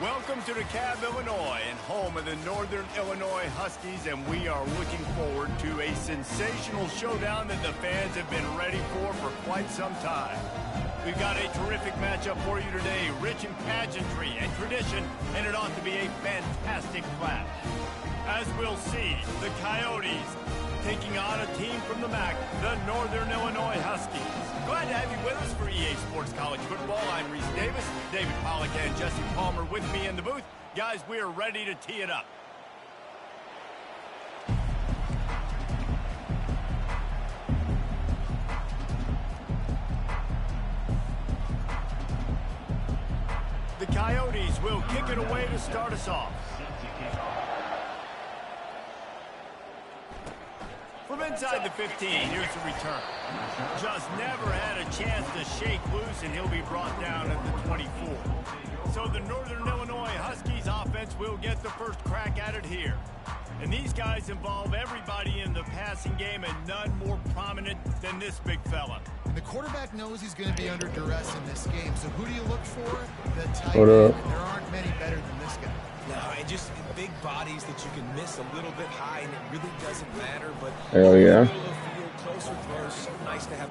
Welcome to DeKalb, Illinois, and home of the Northern Illinois Huskies, and we are looking forward to a sensational showdown that the fans have been ready for quite some time. We've got a terrific matchup for you today, rich in pageantry and tradition, and it ought to be a fantastic clash. As we'll see, the Coyotes taking on a team from the MAC, the Northern Illinois Huskies. Glad to have you with us for EA Sports College Football. I'm Reese Davis, David Pollack and Jesse Palmer with me in the booth. Guys, we are ready to tee it up. The Coyotes will kick it away to start us off. From inside the 15, here's the return. Just never had a chance to shake loose, and he'll be brought down at the 24. So the Northern Illinois Huskies offense will get the first crack at it here. And these guys involve everybody in the passing game, and none more prominent than this big fella. The quarterback knows he's going to be under duress in this game. So who do you look for? The tight What end. up? There aren't many better than this guy. No, and just big bodies that you can miss a little bit high, and it really doesn't matter. But Hell yeah. middle of the field, closer throws, so nice to have.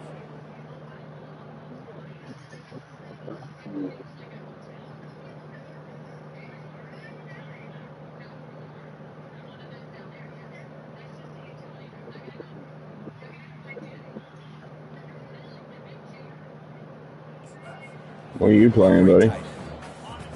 What are you playing, buddy?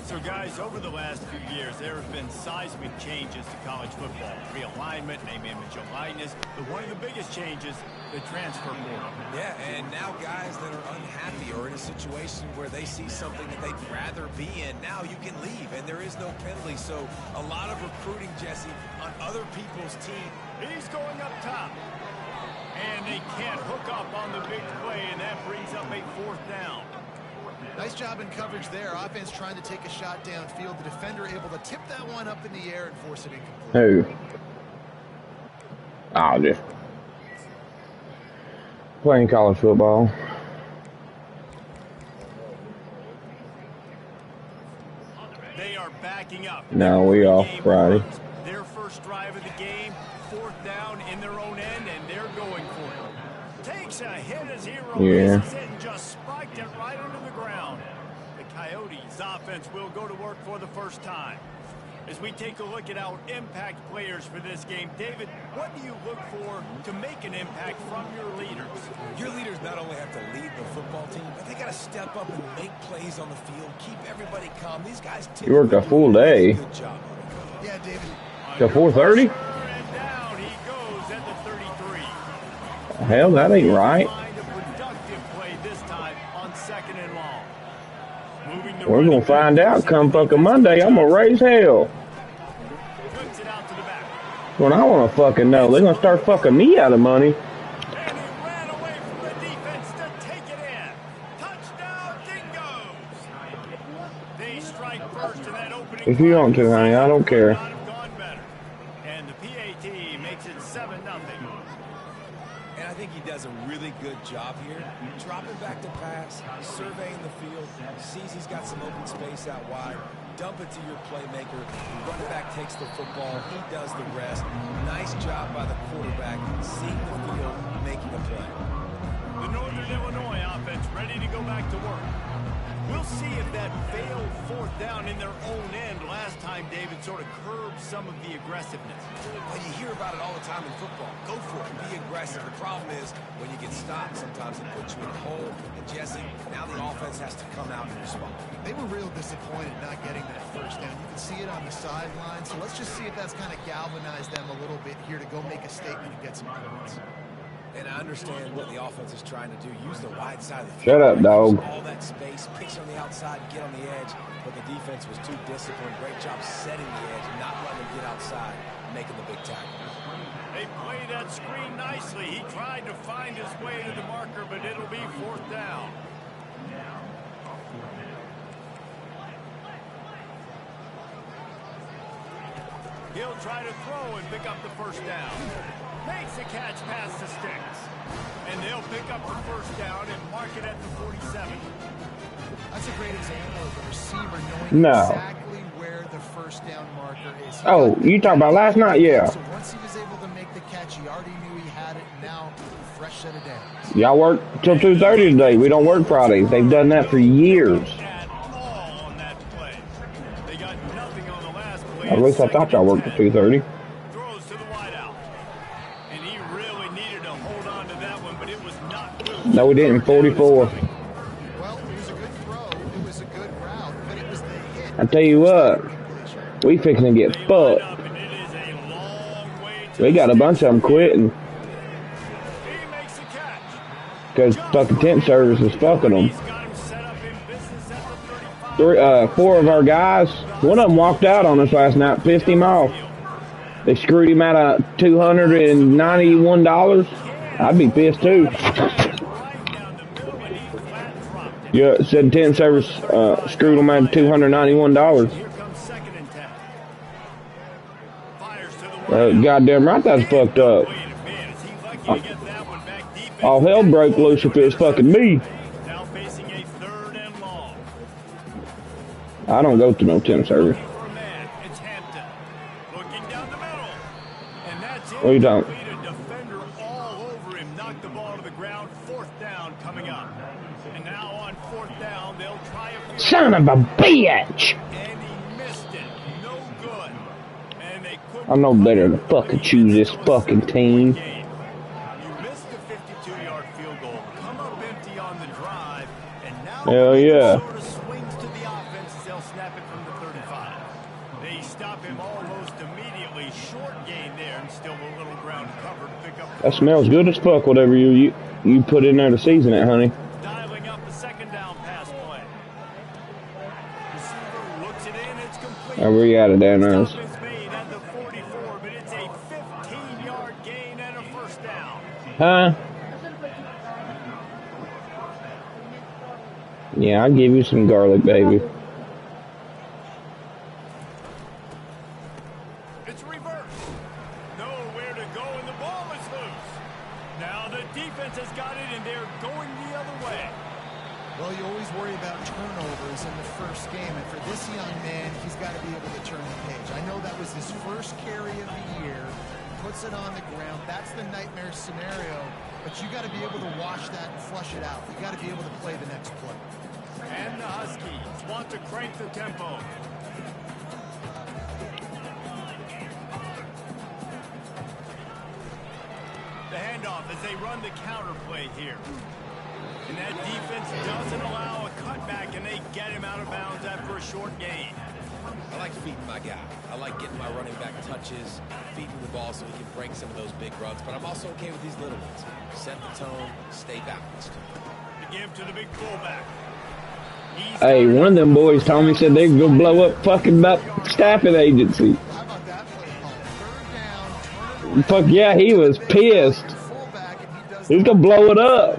So, guys, over the last few years, there have been seismic changes to college football. Realignment, name, image, and likeness. But one of the biggest changes, the transfer portal. Yeah, and now guys that are unhappy or in a situation where they see something that they'd rather be in, now you can leave, and there is no penalty. So a lot of recruiting, Jesse, on other people's team. He's going up top. And they can't hook up on the big play, and that brings up a fourth down. Nice job in coverage there. Offense trying to take a shot downfield. The defender able to tip that one up in the air and force it incomplete. Who? Oh, just playing college football. They are backing up. No, we off Friday. Their first drive of the game, fourth down in their own end, and they're going for it. Takes a hit as he releases it and just spiked it right into the ground. The Coyotes offense will go to work for the first time. As we take a look at our impact players for this game, David, what do you look for to make an impact from your leaders? Your leaders not only have to lead the football team, but they got to step up and make plays on the field, keep everybody calm. These guys You worked a full day. Good job. Yeah, David. Till 4:30? And down he goes at the 33. Hell, that ain't right. Find a productive play this time on second and long. Moving the We're gonna running find back. out come fucking Monday. I'm gonna raise hell. Flips it out to the back. When I wanna fucking know, they're gonna start fucking me out of money. And he ran away from the defense to take it in. Touchdown, Dingoes. They strike first in that opening. If you want to, honey, I don't care. Could not have gone better. And the PAT makes it 7-0. And I think he does a really good job here. Dropping back to pass, surveying the field, sees he's got some open space out wide, dump it to your playmaker. The running back takes the football. He does the rest. Nice job by the quarterback, seeing the field, making a play. The Northern Illinois offense ready to go back to work. We'll see if that failed fourth down in their own end last time, David, sort of curbed some of the aggressiveness. Well, you hear about it all the time in football. Go for it. Be aggressive. The problem is when you get stopped, sometimes it puts you in a hole. And, Jesse, now the offense has to come out and respond. They were real disappointed not getting that first down. You can see it on the sideline. So let's just see if that's kind of galvanized them a little bit here to go make a statement and get some points. And I understand what the offense is trying to do. Use the wide side of the Shut field. up, dog. All that space, pitch on the outside, get on the edge. But the defense was too disciplined. Great job setting the edge and not letting them get outside and making the big tackle. They play that screen nicely. He tried to find his way to the marker, but it'll be fourth down. He'll try to throw and pick up the first down. Makes the catch past the sticks. And they'll pick up the first down and mark it at the 47. That's a great example of the receiver knowing No. exactly where Parker, is Oh, you talking about last night? Yeah. So once he was able to make the catch, he already knew he had it. Now, fresh set of downs. Y'all work till 2:30 today. We don't work Fridays. They've done that for years. At all on that play. They got nothing on the last play. At least I thought y'all worked till 2:30. Throws to the wideout. And he really needed to hold on to that one, but it was not good. No, we didn't. 44. Well, it was a good throw. It was a good route, but it was the hit. I tell you what, we fixing to get They line fucked. up, and it is a long way to We got a bunch of them quitting He makes the catch. because fucking tent service is fucking them. He's got him set up in business at the 35. Four of our guys, one of them walked out on us last night, pissed him off. They screwed him out of $291. I'd be pissed too. Right down the middle, and he flat dropped it. Yeah, it said tent service screwed him out of $291. Here comes second and 10. Fires to the wideout. Goddamn right that's fucked up. Wait a minute. Is he lucky to get that one back deep? All hell broke loose if it was fucking me. Now facing a third and long. I don't go to no tent service. For a man, it's Hampton. Looking down the middle. And that's it. Well, you don't. Complete a defender all over him. Knocked the ball to the ground. Fourth down coming up. And now on fourth down, they'll try a field Son of a bitch! and he missed it. No good. And they couldn't I know better than to fucking choose this fucking team. game. You missed the 52-yard field goal. Come up empty on the drive. And now Hell yeah. sort of swings to the offense as they'll snap it from the 35. They stop him almost immediately. Short gain there and still a little ground covered to pick up. That smells good as fuck, whatever you put in there to season it, honey. Dialing up the second down pass play. Receiver looks it in. It's complete. Where we at it there now? Stop is made at the 44, but it's a 15-yard gain and a first down. Huh? Yeah, I'll give you some garlic, baby. It's reversed. Nowhere to go, and the ball is loose. Now the defense has got it, and they're going the other way. Well, you always worry about turnovers in the first game, and for this young man, he's got to be able to turn the page. I know that was his first carry of the year. Puts it on the ground. That's the nightmare scenario, but you got to be able to wash that and flush it out. You got to be able to play the next play. And the Huskies want to crank the tempo. The handoff as they run the counter play here. And that defense doesn't allow a cutback, and they get him out of bounds after a short gain. I like feeding my guy. I like getting my running back touches, feeding the ball so he can break some of those big runs. But I'm also okay with these little ones. Set the tone, stay balanced. To give to the big fullback. Hey, one of them boys told me said they're gonna blow up fucking about staffing agency. How about that play call? Third down, turn it Fuck yeah, he was pissed. around, fullback, and he does He's gonna blow it up.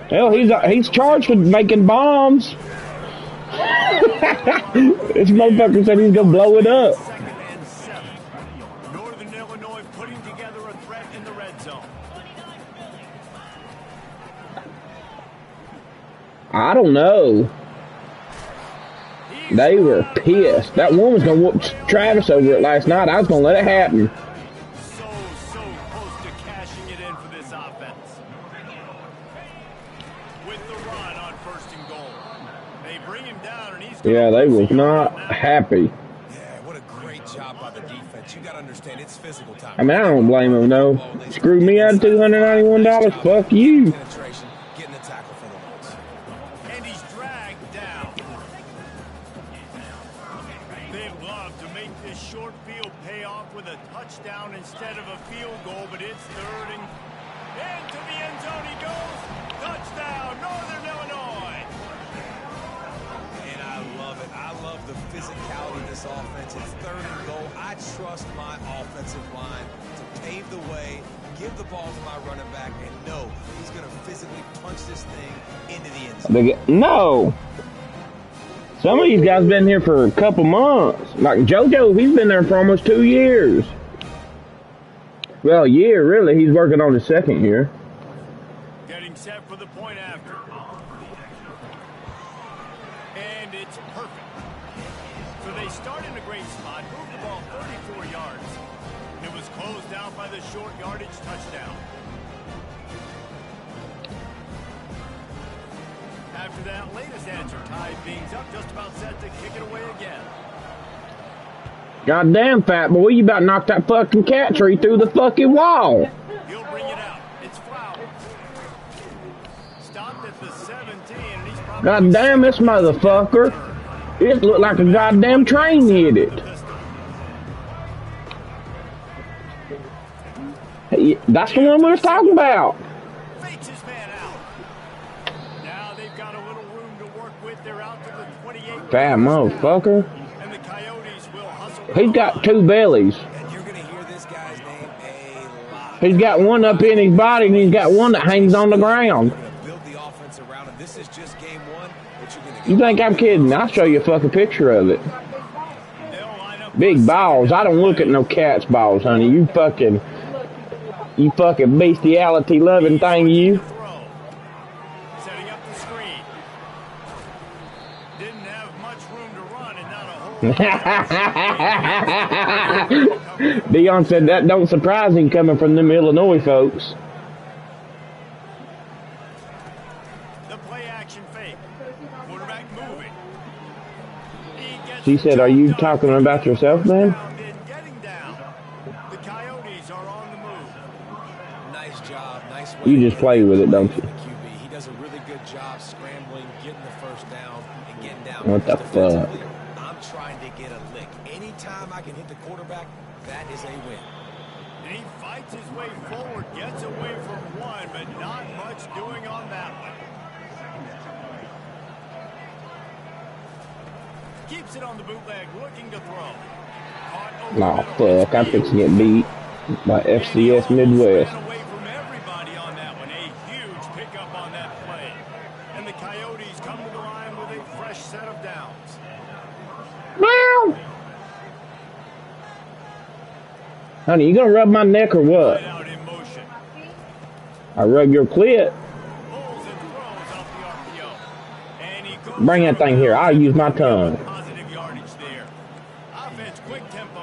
Hell, he's charged with making bombs. This motherfucker said he's gonna blow it up. Second and 7. Northern Illinois putting together a threat in the red zone. I don't know. They were pissed. That one was gonna whoop Travis over it last night. I was gonna let it happen. So close to cashing it in for this offense. With the run on first and goal. They bring him down, and he's Yeah, they was not happy. Yeah, what a great job by the defense. You got to understand, it's physical time. I mean, I don't blame him, no. Screwed me out of $291. Fuck you. Penetration, getting the tackle for the loss. And he's dragged down. They'd love to make this short field pay off with a touchdown instead of a field goal, but it's third and into the end zone he goes. Touchdown, Northern Illinois. And I love it. I love the physicality of this offense. It's third and goal. I trust my offensive line to pave the way, give the ball to my running back, and know he's going to physically punch this thing into the end zone. No. Some of these guys been here for a couple months. Like JoJo, he's been there for almost 2 years. Well, a year, really. He's working on his second year. Getting set for the point after. And it's perfect. So they They started in a great spot, moved the ball 34 yards. It was closed out by the short yardage touchdown. After that latest answer, tied things up, just about set to kick it away again. Goddamn, fat boy, you about knocked that fucking cat tree through the fucking wall. He'll bring it out. It's Flowers. Stopped at the 17, and he's probably... Goddamn, this motherfucker. It looked like a goddamn train hit it. Hey, that's the one we were talking about. Fakes his man out. Now they've got a little room to work with. They're out to the 28. Fat motherfucker. And the Coyotes will hustle. He's got two bellies. And you're going to hear this guy's name a lot. He's got one up in his body, and he's got one that hangs on the ground. We're going to build the offense around him. This is just game one, but you're going to You think I'm kidding? I'll show you a fucking picture of it. They'll line up Big balls. I don't look at no cat's balls, honey. You fucking bestiality loving thing, you. throw. Setting up the screen. Didn't have much room to run and not a whole Dion said that don't surprise him coming from them Illinois folks. The play action fake. Quarterback moving. He gets She said, "Are you talking about yourself, man?" Getting down. The Coyotes are on the move. nice job, nice way You to just play with it, don't you? the QB. He does a really good job scrambling, getting the first down, and getting down. What the Because fuck? defensively, I'm trying to get a lick. Anytime I can hit the quarterback, that is a win. And he fights his way forward, gets away from one, but not much doing on that one. Keeps it on the bootleg, looking to throw. Caught over Nah, the middle. fuck. I'm fixing to get beat by FCS Midwest. Ran away from everybody on that one. A huge pickup on that play. And the Coyotes come to the line with a fresh set of downs. Meow. Honey, you gonna rub my neck or what? Right out in motion. I rub your clit. Pulls and throws off the RPO. And he goes Bring that thing here. I'll use my tongue. Positive yardage there. Offense, quick tempo.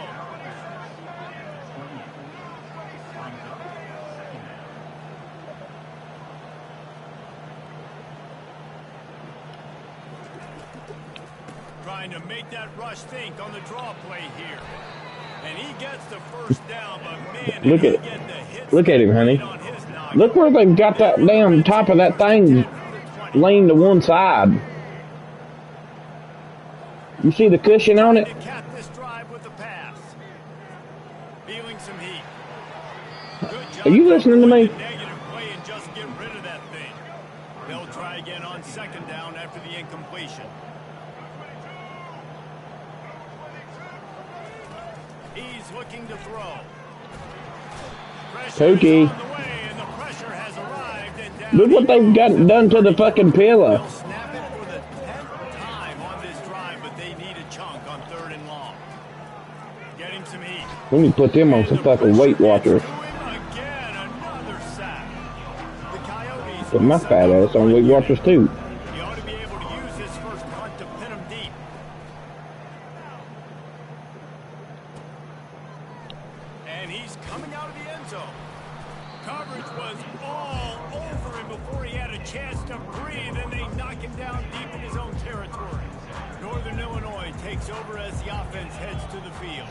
Trying to make that rush think on the draw play here. And he gets the first down, but man, Look did at- he get the hits look at him, honey. on his knock. Look where they got that damn top of that thing laying to one side. You see the cushion on it? To cap this drive with the pass. Feeling some heat. Good job. Are you listening to me? Negative play and just get rid of that thing. They'll try again on second down after the incompletion. He's looking to throw. Pressure Pookie. is on the way, and the pressure has arrived, and down Look what he they've got goes. done to the fucking pillow. They'll snap it for the 10th time on this drive, but they need a chunk on 3rd and long. Getting some heat. We need to put them on some fucking Weight Watchers. Again, another sack. The Coyotes Put my fat ass on Weight Watchers too. He ought to be able to use his first punt to pin him deep. And he's coming out of the end zone. Coverage was all over him before he had a chance to breathe, and they knock him down deep in his own territory. Northern Illinois takes over as the offense heads to the field.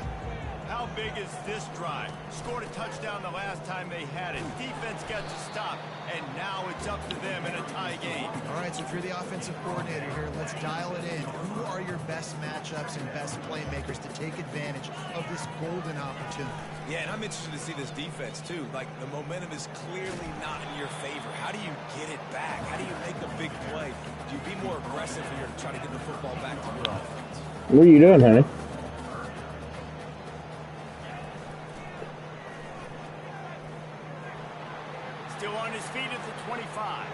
How big is this drive? Scored a touchdown the last time they had it. Defense got to stop, and now it's up to them in a tie game. All right, so if you're the offensive coordinator here, let's dial it in. Who are your best matchups and best playmakers to take advantage of this golden opportunity? Yeah, and I'm interested to see this defense, too. Like, the momentum is clearly not in your favor. How do you get it back? How do you make a big play? Do you be more aggressive here to try to get the football back to your offense? What are you doing, honey? Still on his feet at the 25.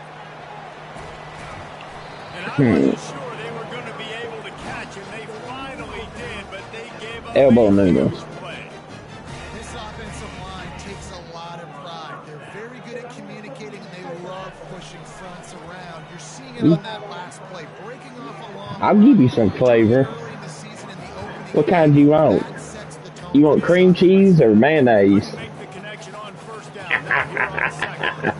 And I wasn't sure they were going to be able to catch him. They finally did, but they gave up Elbow a noodles. huge play. This offensive line takes a lot of pride. They're very good at communicating, and they love pushing fronts around. You're seeing it on that last play, breaking off a long I'll give you some flavor. early in the season in the opening What kind do you want? That sets the tone You want for cream this offense. cheese or mayonnaise? Make the connection on first down. Now here on second.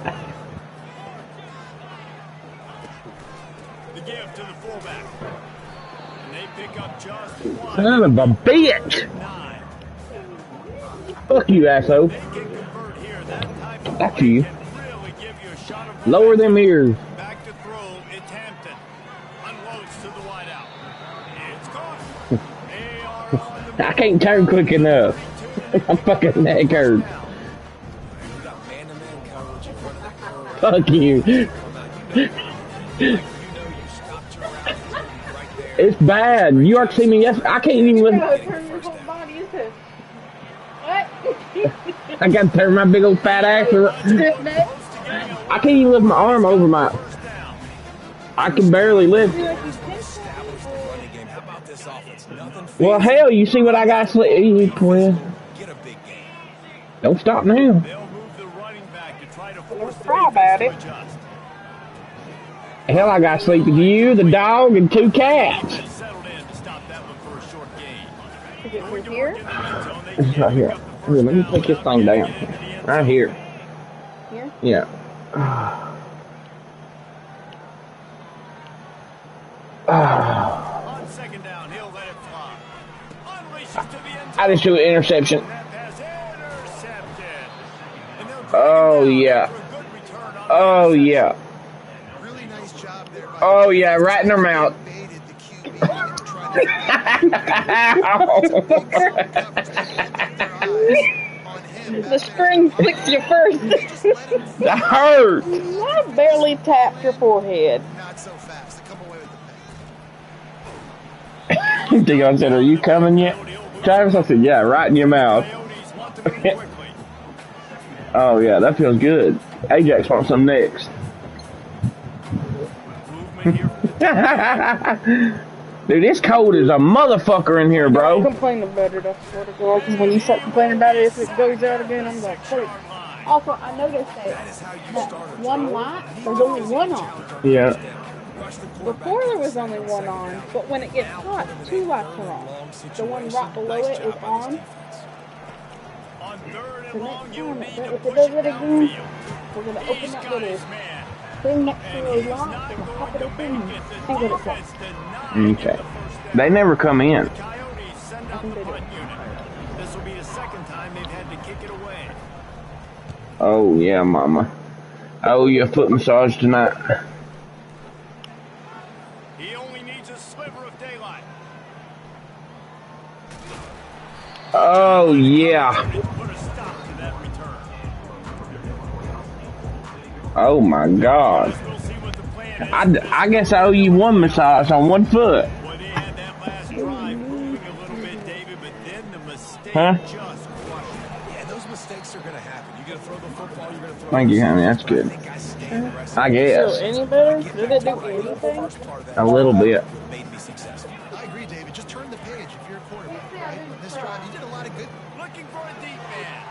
The give to the fullback. And they pick up just one. Son of a bitch! 9. Fuck you, asshole. They can convert here. That type of That's play you. can really give you a shot of Lower them ears. back to throw. It's Hampton. Unloads to the wideout. It's caught. They are on the I can't turn quick enough. My fucking neck hurts. You got man-to-man coverage in front of the curve. Fuck you. You stopped your route. He's gonna be right there. It's bad. You already see me yesterday. I can't even lift. Turn your whole body into what? I got to turn my big old fat ass around. Strip neck? I can't even lift my arm over my. I can barely lift. Feel like you pinched Establish the running game. How about this offense? Nothing Well, hell, you see what I got? Well, get a big game. don't stop now. They'll move the running back to try to force the Try about defense it. to adjust. Hell, I got to sleep with you, the dog, and 2 cats. They settled in to stop that one for a short gain. Is it from here? It's right here. Here, let me take this thing down. Right here. Here? Yeah. On second down, he'll let it fly. Unleashes to the end I just threw an interception. That pass intercepted. And they'll Oh, drag it down yeah. for a good return on Oh, that. yeah. Really nice job there by Oh, yeah, right in her mouth. baited the QB and tried The string flicks you first. That hurt. I barely tapped your forehead. Not so fast. They come away with the pick. Dion said, "Are you coming yet?" Travis, I said, "Yeah, right in your mouth." Coyotes want to move quickly. Oh, yeah, that feels good. Ajax wants some next. Movement here for the Dude, it's cold as a motherfucker in here, Don't bro. complain about it, I swear to God, because when you start complaining about it, if it goes out again, I'm like, "Fuck." Also, I noticed that one light, there's only one on. Yeah. Before there was only one on, but when it gets hot, 2 lights are on. The one right below it is on. On third The and long, next you'll time, need if to it push does it it again, downfield. we're going to open He's that got little his man. thing next to And those he's lights not and pop going it to up in make there. it. See The what it defense says. denied Okay. the first down. They never come in. The Coyotes send out the punt unit. This will be the second time they've had to kick it away. Oh, yeah, mama. Oh, yeah, foot massage tonight. He only needs a sliver of daylight. Oh, yeah. Put a stop to that return. Oh, my God. We'll see what the plan is. I guess I owe you one massage on one foot. Well, they had that last drive moving a little bit, David, but then the mistake Huh? just crushed it. Yeah, those mistakes are going to happen. You're going to throw the football, you're going to throw Thank you, honey. That's But I good. think I stand the rest I So, guess. any better? Did it do anything? A little bit. made me successful. I agree, David. Just turn the page if you're a quarterback, right? On this drive, you did a lot of good. Looking for a deep man.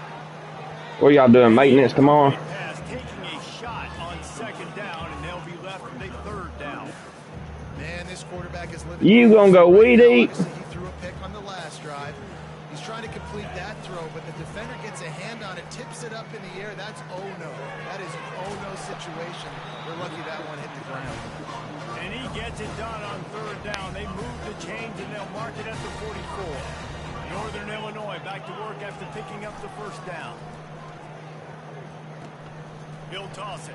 What y'all doing, maintenance tomorrow? Pass taking a shot on second down, and they'll be left with a third down. Man, this quarterback is living. You gonna go weed eat? Obviously, he threw a pick on the last drive. He's trying to complete that throw, but the defender gets a hand on it, tips it up in the air. That's oh no. That is an oh no situation. We're lucky that one hit the ground. And he gets it done on third down. They move the chains, and they'll mark it at the 44. Northern Illinois back to work after picking up the first down. He'll toss it.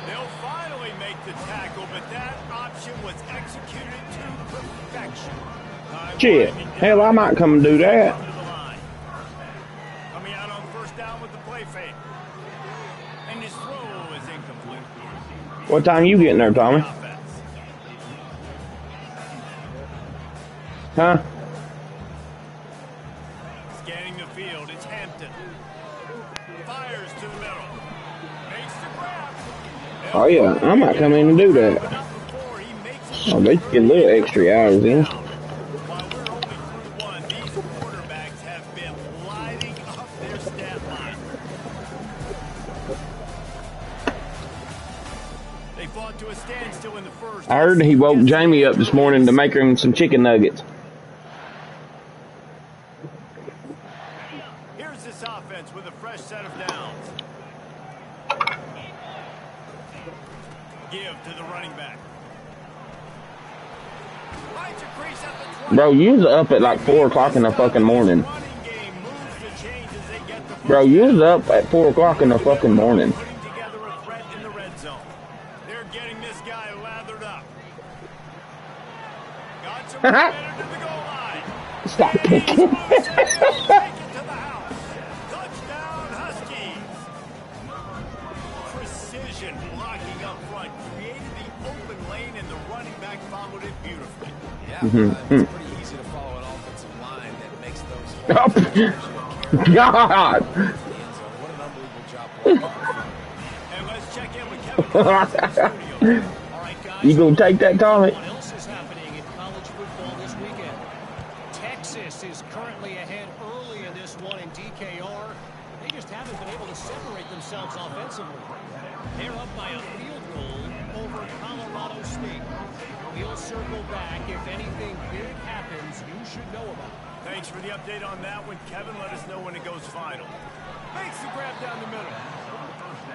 They'll finally make the tackle, but that option was executed to perfection. Time Shit. winding down. Hell, I might come and do that. Come to the line. Coming out on first down with the play fake. And his throw is incomplete. What time you getting there, Tommy? Offense. Huh? Scanning the field, it's Hampton. Fires to the middle. Makes the grab. Oh, yeah. I might come in and do that. But not before he makes it. Oh, they get a little extra hours in. While we're only through one, these quarterbacks have been lighting up their stat line. They fought to a standstill in the first. I heard he woke Jamie up this morning to make him some chicken nuggets. offense with a fresh set of downs. Give to the running back. Finds a crease at the 20. Bro, you was up at like 4 o'clock in the fucking morning. Bro, you was up at 4 o'clock in the fucking morning. Putting together a threat in the red zone. They're getting this guy lathered up. Got some momentum to the goal line. Stop Take picking. it to the house. Touchdown, Huskies. Precision blocking up front created the open lane, and the running back followed it beautifully. Yeah, it's pretty easy to follow an offensive line that makes those. God. What an unbelievable job blocking. And let's check in with Kevin Lawrence in the studio. All right, guys. You gonna take that, Tommy? What else is happening in college football this weekend? Texas is currently ahead early in this one in DKR. They just haven't been able to separate themselves offensively. They're up by a field goal over Colorado State. We'll circle back. If anything big happens, you should know about it. Thanks for the update on that one, Kevin. Let us know when it goes final. Makes the grab down the middle.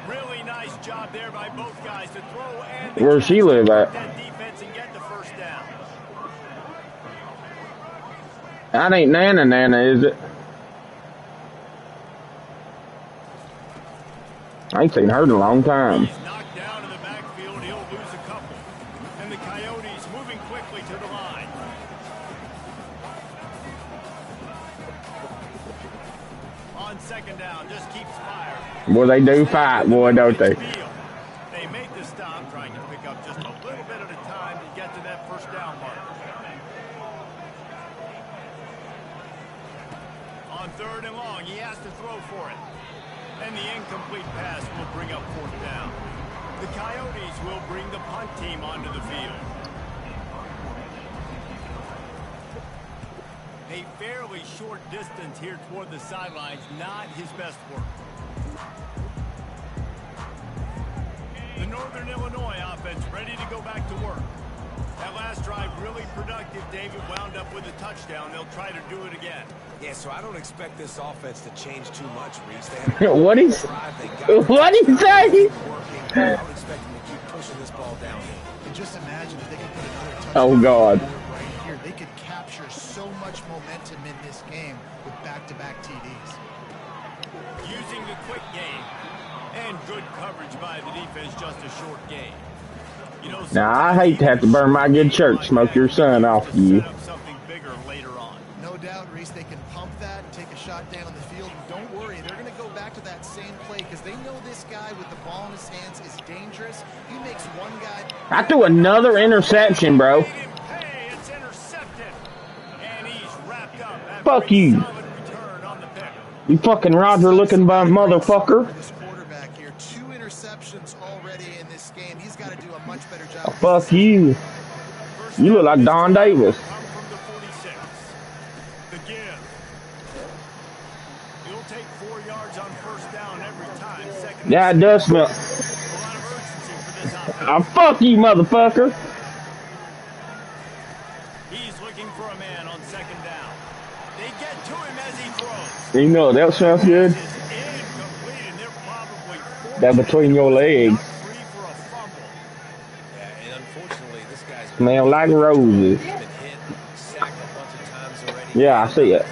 Really nice job there by both guys to throw and Where's she live at? that defense and get the first down. That ain't Nana, is it? I ain't seen her in a long time. He's knocked down in the backfield. He'll lose a couple. And the Coyotes moving quickly to the line. On second down, just keeps firing. Boy, they do fight, boy, don't they? They make the stop, trying to pick up just a little bit at a time to get to that first down mark. On third and long, he has to throw for it. And the incomplete pass will bring up fourth down. The Coyotes will bring the punt team onto the field. A fairly short distance here toward the sidelines, not his best work. The Northern Illinois offense ready to go back to work. That last drive really productive. David wound up with a touchdown. They'll try to do it again. Yeah, so I don't expect this offense to change too much, Reese. They had a What is? drive. They got What he say? working. I would expect them to keep pushing this ball down. And just imagine if they could put another touchdown Oh, God. right here. They could capture so much momentum in this game with back-to-back TDs. Using the quick game. And good coverage by the defense, just a short game. You know, Now, I hate to have to burn my good shirt, smoke your son off you. set up something bigger later on. No doubt, Reese, they can pump that and take a shot down the field. And don't worry, they're going to go back to that same play because they know this guy with the ball in his hands is dangerous. He makes one guy... I threw another interception, bro. Hey, it's intercepted. And he's wrapped up after Fuck a you. solid return on the pick. You fucking Roger looking bum motherfucker. This quarterback here, 2 interceptions already in this game. He's got to do a much better job. Fuck you. You look like Don Davis. Come from the 46. The give. He'll take 4 yards on first down every time. Second. Yeah, it does smell. A lot of urgency for this offense. Fuck you, motherfucker. He's looking for a man on second down. They get to him as he throws. You know, that smells good. It's incomplete, and they're probably That between your legs. free for a fumble. Yeah, and unfortunately, this guy's Smell like roses. been hit, sacked a bunch of times already. Yeah, I see it. Right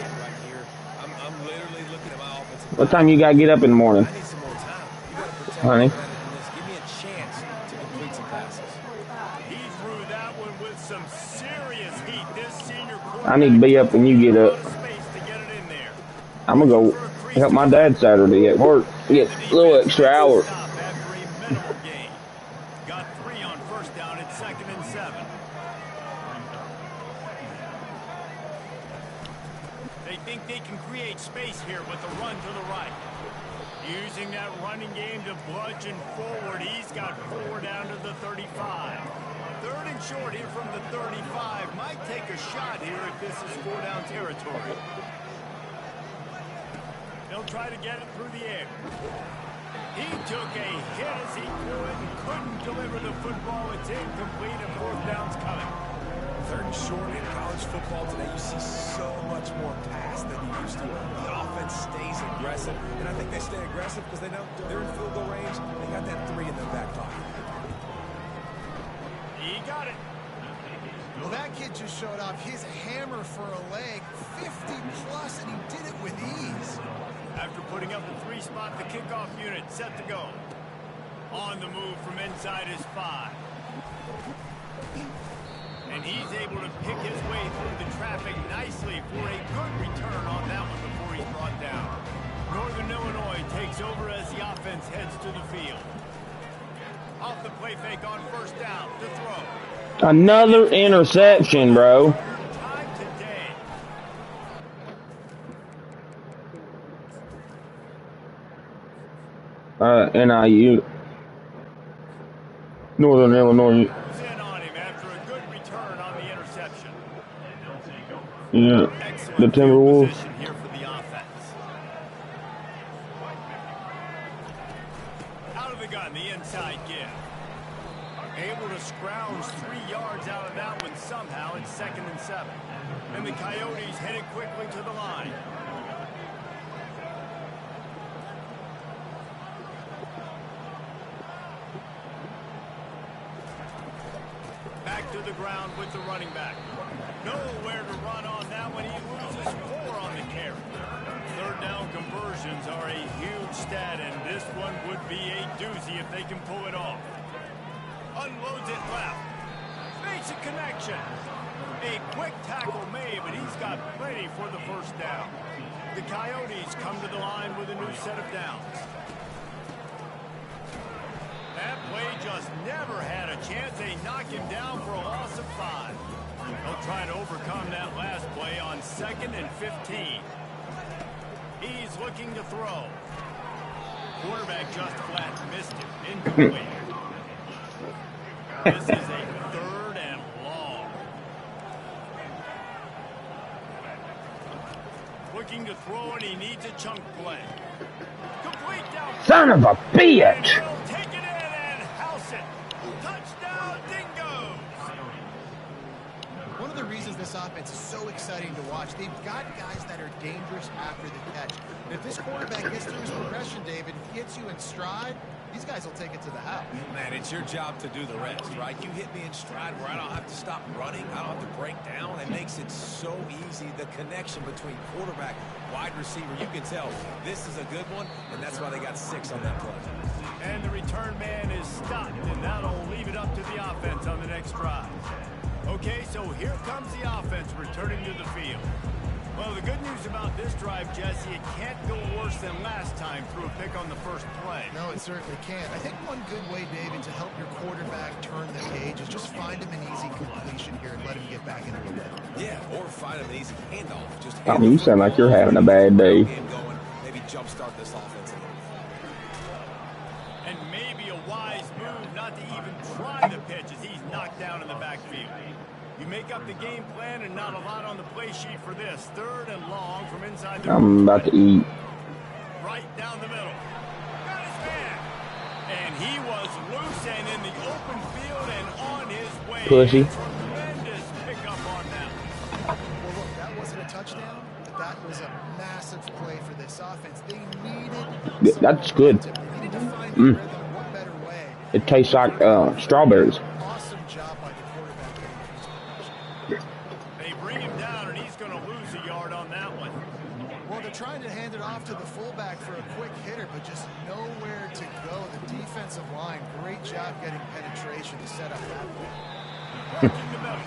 here. I'm literally looking at my offensive. What time you gotta get up in the morning? I need some more time. You got to protect Honey. me better than this. Give me a chance to complete some passes. He threw that one with some serious heat. This senior I need to be up when you get up. space to get it in there. I'm gonna go help my dad Saturday at work. Get a little extra hour. Stop after a minimal gain. Got 3 on first down at 2nd and 7. They think they can create space here with the run to the right. Using that running game to bludgeon forward. He's got 4 down to the 35. 3rd and short here from the 35. Might take a shot here if this is 4 down territory. He'll try to get it through the air. He took a hit as he threw it and couldn't deliver the football. It's incomplete and 4th down's coming. third and short in college football today, you see so much more pass than you used to. The offense stays aggressive, and I think they stay aggressive because they know they're in field goal range. They got that 3 in their back pocket. He got it. Well, that kid just showed off his hammer for a leg, 50-plus, and he did it with ease. After putting up the 3-spot, the kickoff unit set to go. On the move from inside his 5. And he's able to pick his way through the traffic nicely for a good return on that one before he's brought down. Northern Illinois takes over as the offense heads to the field. Off the play fake on first down to throw. Another interception, bro. Time today. NIU. Northern Illinois. Was in on him after a good return on the interception. Yeah. Excellent The Timberwolves. position here for the offense. Out of the gun, the inside give. Able to scrounge 3 yards out of that one somehow. It's 2nd and 7. And the Coyotes headed quickly to the line. Back to the ground with the running back. Nowhere to run on that one. He loses 4 on the carry. Third down conversions are a huge stat, and this one would be a doozy if they can pull it off. Unloads it left. Makes a connection. A quick tackle made, but he's got plenty for the first down. The Coyotes come to the line with a new set of downs. That play just never had a chance. They knock him down for a loss of 5. They'll try to overcome that last play on 2nd and 15. He's looking to throw. Quarterback just flat missed it. Incomplete. This is a 3rd and long. Looking to throw, and he needs a chunk play. Complete down. Son of a bitch! And will take it in and house it. Touchdown, Dingoes. One of the reasons this offense is so exciting to watch, they've got guys that are dangerous after the catch. And if this quarterback gets through his progression, David, gets you in stride, these guys will take it to the house. Man, it's your job to do the rest, right? You hit me in stride where I don't have to stop running. I don't have to break down. It makes it so easy. The connection between quarterback, wide receiver, you can tell this is a good one, and that's why they got 6 on that play. And the return man is stopped, and that'll leave it up to the offense on the next drive. Okay, so here comes the offense returning to the field. Well, the good news about this drive, Jesse, it can't go worse than last time through a pick on the first play. No, it certainly can't. I think one good way, David, to help your quarterback turn the page is just find him an easy completion here and let him get back into the rhythm. Yeah, or find him an easy handoff. Just I mean, you sound like you're having a bad day. Maybe jumpstart this offense a little. And maybe a wise move not to even try the pitch as he's knocked down in the backfield. You make up the game plan and not a lot on the play sheet for this. 3rd and long from inside the I'm about to eat. right down the middle. Got his man. And he was loose and in the open field and on his way. Pussy. Tremendous pickup on that. Well, look, that wasn't a touchdown, but that was a massive play for this offense. They needed That's good. They needed to find the rhythm. What better way? It tastes like strawberries. Awesome job by the quarterback getting through his progression. They bring him down, and he's going to lose a yard on that one. Well, they're trying to hand it off to the fullback for a quick hitter, but just nowhere to go. The defensive line, great job getting penetration to set up that play. Working the middle.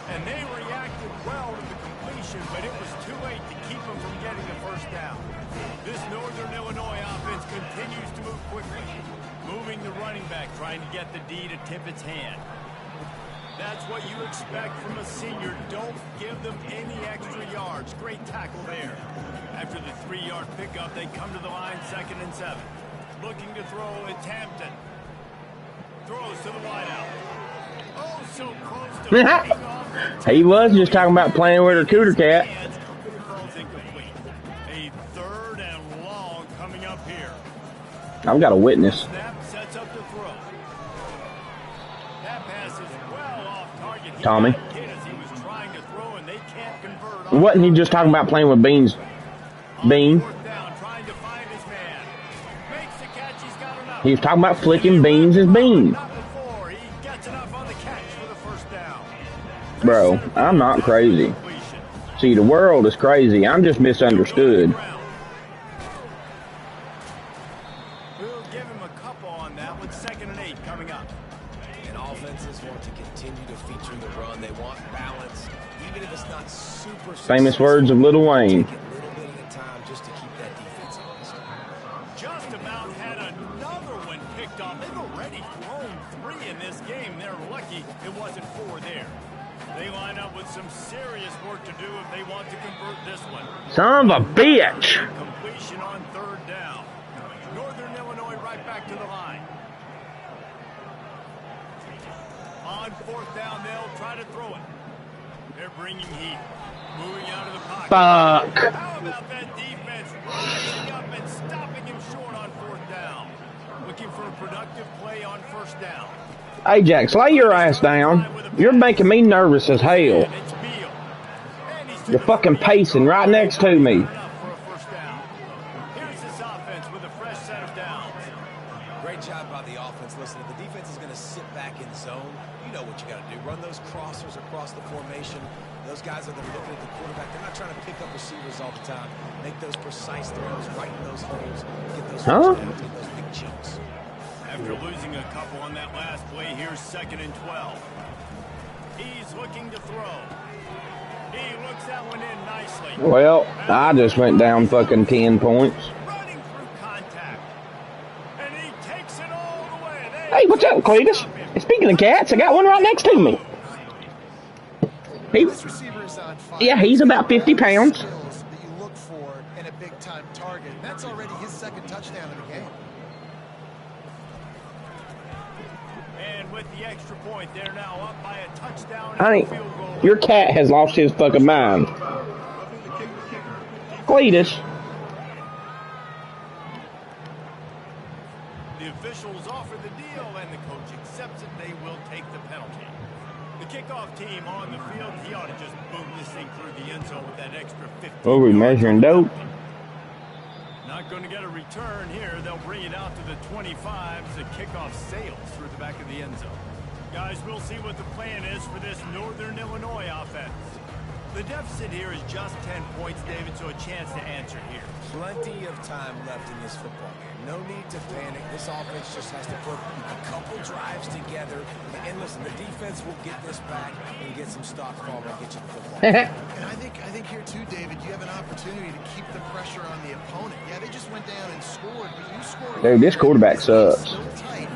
And they reacted well to the completion, but it was too late to keep them from getting the first down. This Northern Illinois offense continues to move quickly. Moving the running back, trying to get the D to tip its hand. That's what you expect from a senior. Don't give them any extra yards. Great tackle there. After the 3-yard pickup, they come to the line 2nd and 7. Looking to throw, it's Hampton. Throws to the wideout. Oh, so close to picking off. He was just talking about playing with her cooter cat. Throws incomplete. A 3rd and long coming up here. I've got a witness. Snap sets up the throw. That pass is well off target. Tommy. He can't convert on Wasn't he just talking about playing with Beans? Bean? fourth down, trying to find his man. Makes the catch, he's got enough. He was talking about flicking Beans as Bean. Not before, he gets enough on the catch for the first down. Bro, I'm not crazy. Completion. See, the world is crazy. I'm just misunderstood. We'll give him a couple on that with 2nd and 8 coming up. And offenses want to continue to feature the run. They want balance, even if it's not super Famous words of Lil Wayne. Take it a little bit at a time just to keep that defense honest. Just about had another one picked off. They've already thrown 3 in this game. They're lucky it wasn't 4 there. They line up with some serious work to do if they want to convert this one. Son of a bitch! Completion on 3rd down. Northern Illinois right back to the line. On 4th down, they'll try to throw it. They're bringing heat. Moving out of the pocket. Fuck. How about that defense rising up and stopping him short on 4th down? Looking for a productive play on 1st down. Ajax, lay your ass down. You're making me nervous as hell. And it's Beal. And he's You're fucking pacing right next to me. for a 1st down. Here's this offense with a fresh set of downs. Great job by the offense. Listen, if the defense is going to sit back in zone, you know what you got to do. Run those crossers across the formation. Those guys are going to look at the quarterback. They're not trying to pick up receivers all the time. Make those precise throws, right in those holes, get those first downs, get those big chunks. After losing a couple on that last play, here's 2nd and 12. He's looking to throw. He looks that one in nicely. Well, I just went down fucking 10 points. Running through contact. And he takes it all the way. Hey, what's up, Cletus? And speaking of cats, I got one right next to me. This receiver is on fire. Yeah, he's about 50 pounds. Skills that you look for in a big-time target. And that's already his 2nd touchdown in the game. And with the extra point, they're now up by a touchdown and Honey, a field goal. your cat has lost his fucking mind. Cletus. The officials offer the deal, and the coach accepts it. They will take the penalty. The kickoff team on the field, he ought to just boom this thing through the end zone with that extra 50. What are we measuring dope? Not going to get a return here. They'll bring it out to the 25 as the kickoff sails through the back of the end zone. Guys, we'll see what the plan is for this Northern Illinois offense. The deficit here is just 10 points, David, so a chance to answer here. Plenty of time left in this football game. No need to panic. This offense just has to put a couple drives together. And listen, the defense will get this back and get some stock form and get you the football. And I think here too, David, you have an opportunity to keep the pressure on the opponent. Yeah, they just went down and scored, but you scored. Dude, this quarterback sucks. So tight.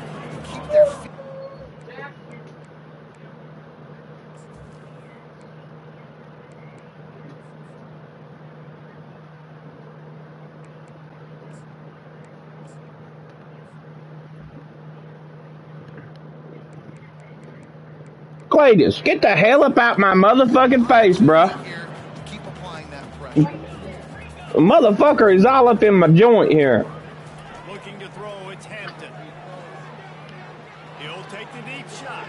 Keep their feet. Cletus, get the hell up out my motherfucking face, bruh. Here to keep applying that pressure. Motherfucker is all up in my joint here. Looking to throw, it's Hampton. He'll take the deep shot.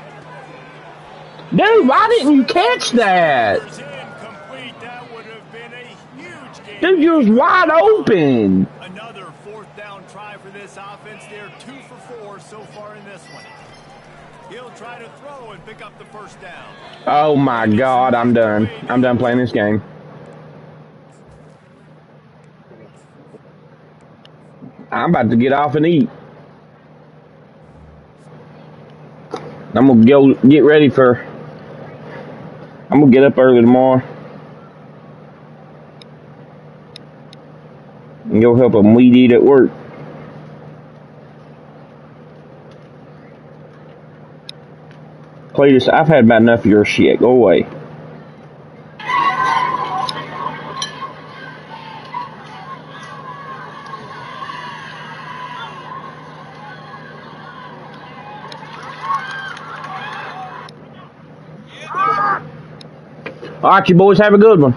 Dude, why didn't you catch that? Is incomplete. That would have been a huge game. Dude, you was wide open. Another 4th down try for this offense. They're 2 for 4 so far in this one. He'll try to throw and pick up the 1st down. Oh my God, I'm done. I'm done playing this game. I'm about to get off and eat. I'm gonna go get ready for. I'm gonna get up early tomorrow and go help them weed eat at work. Cletus, I've had about enough of your shit. Go away. All right, you boys have a good one.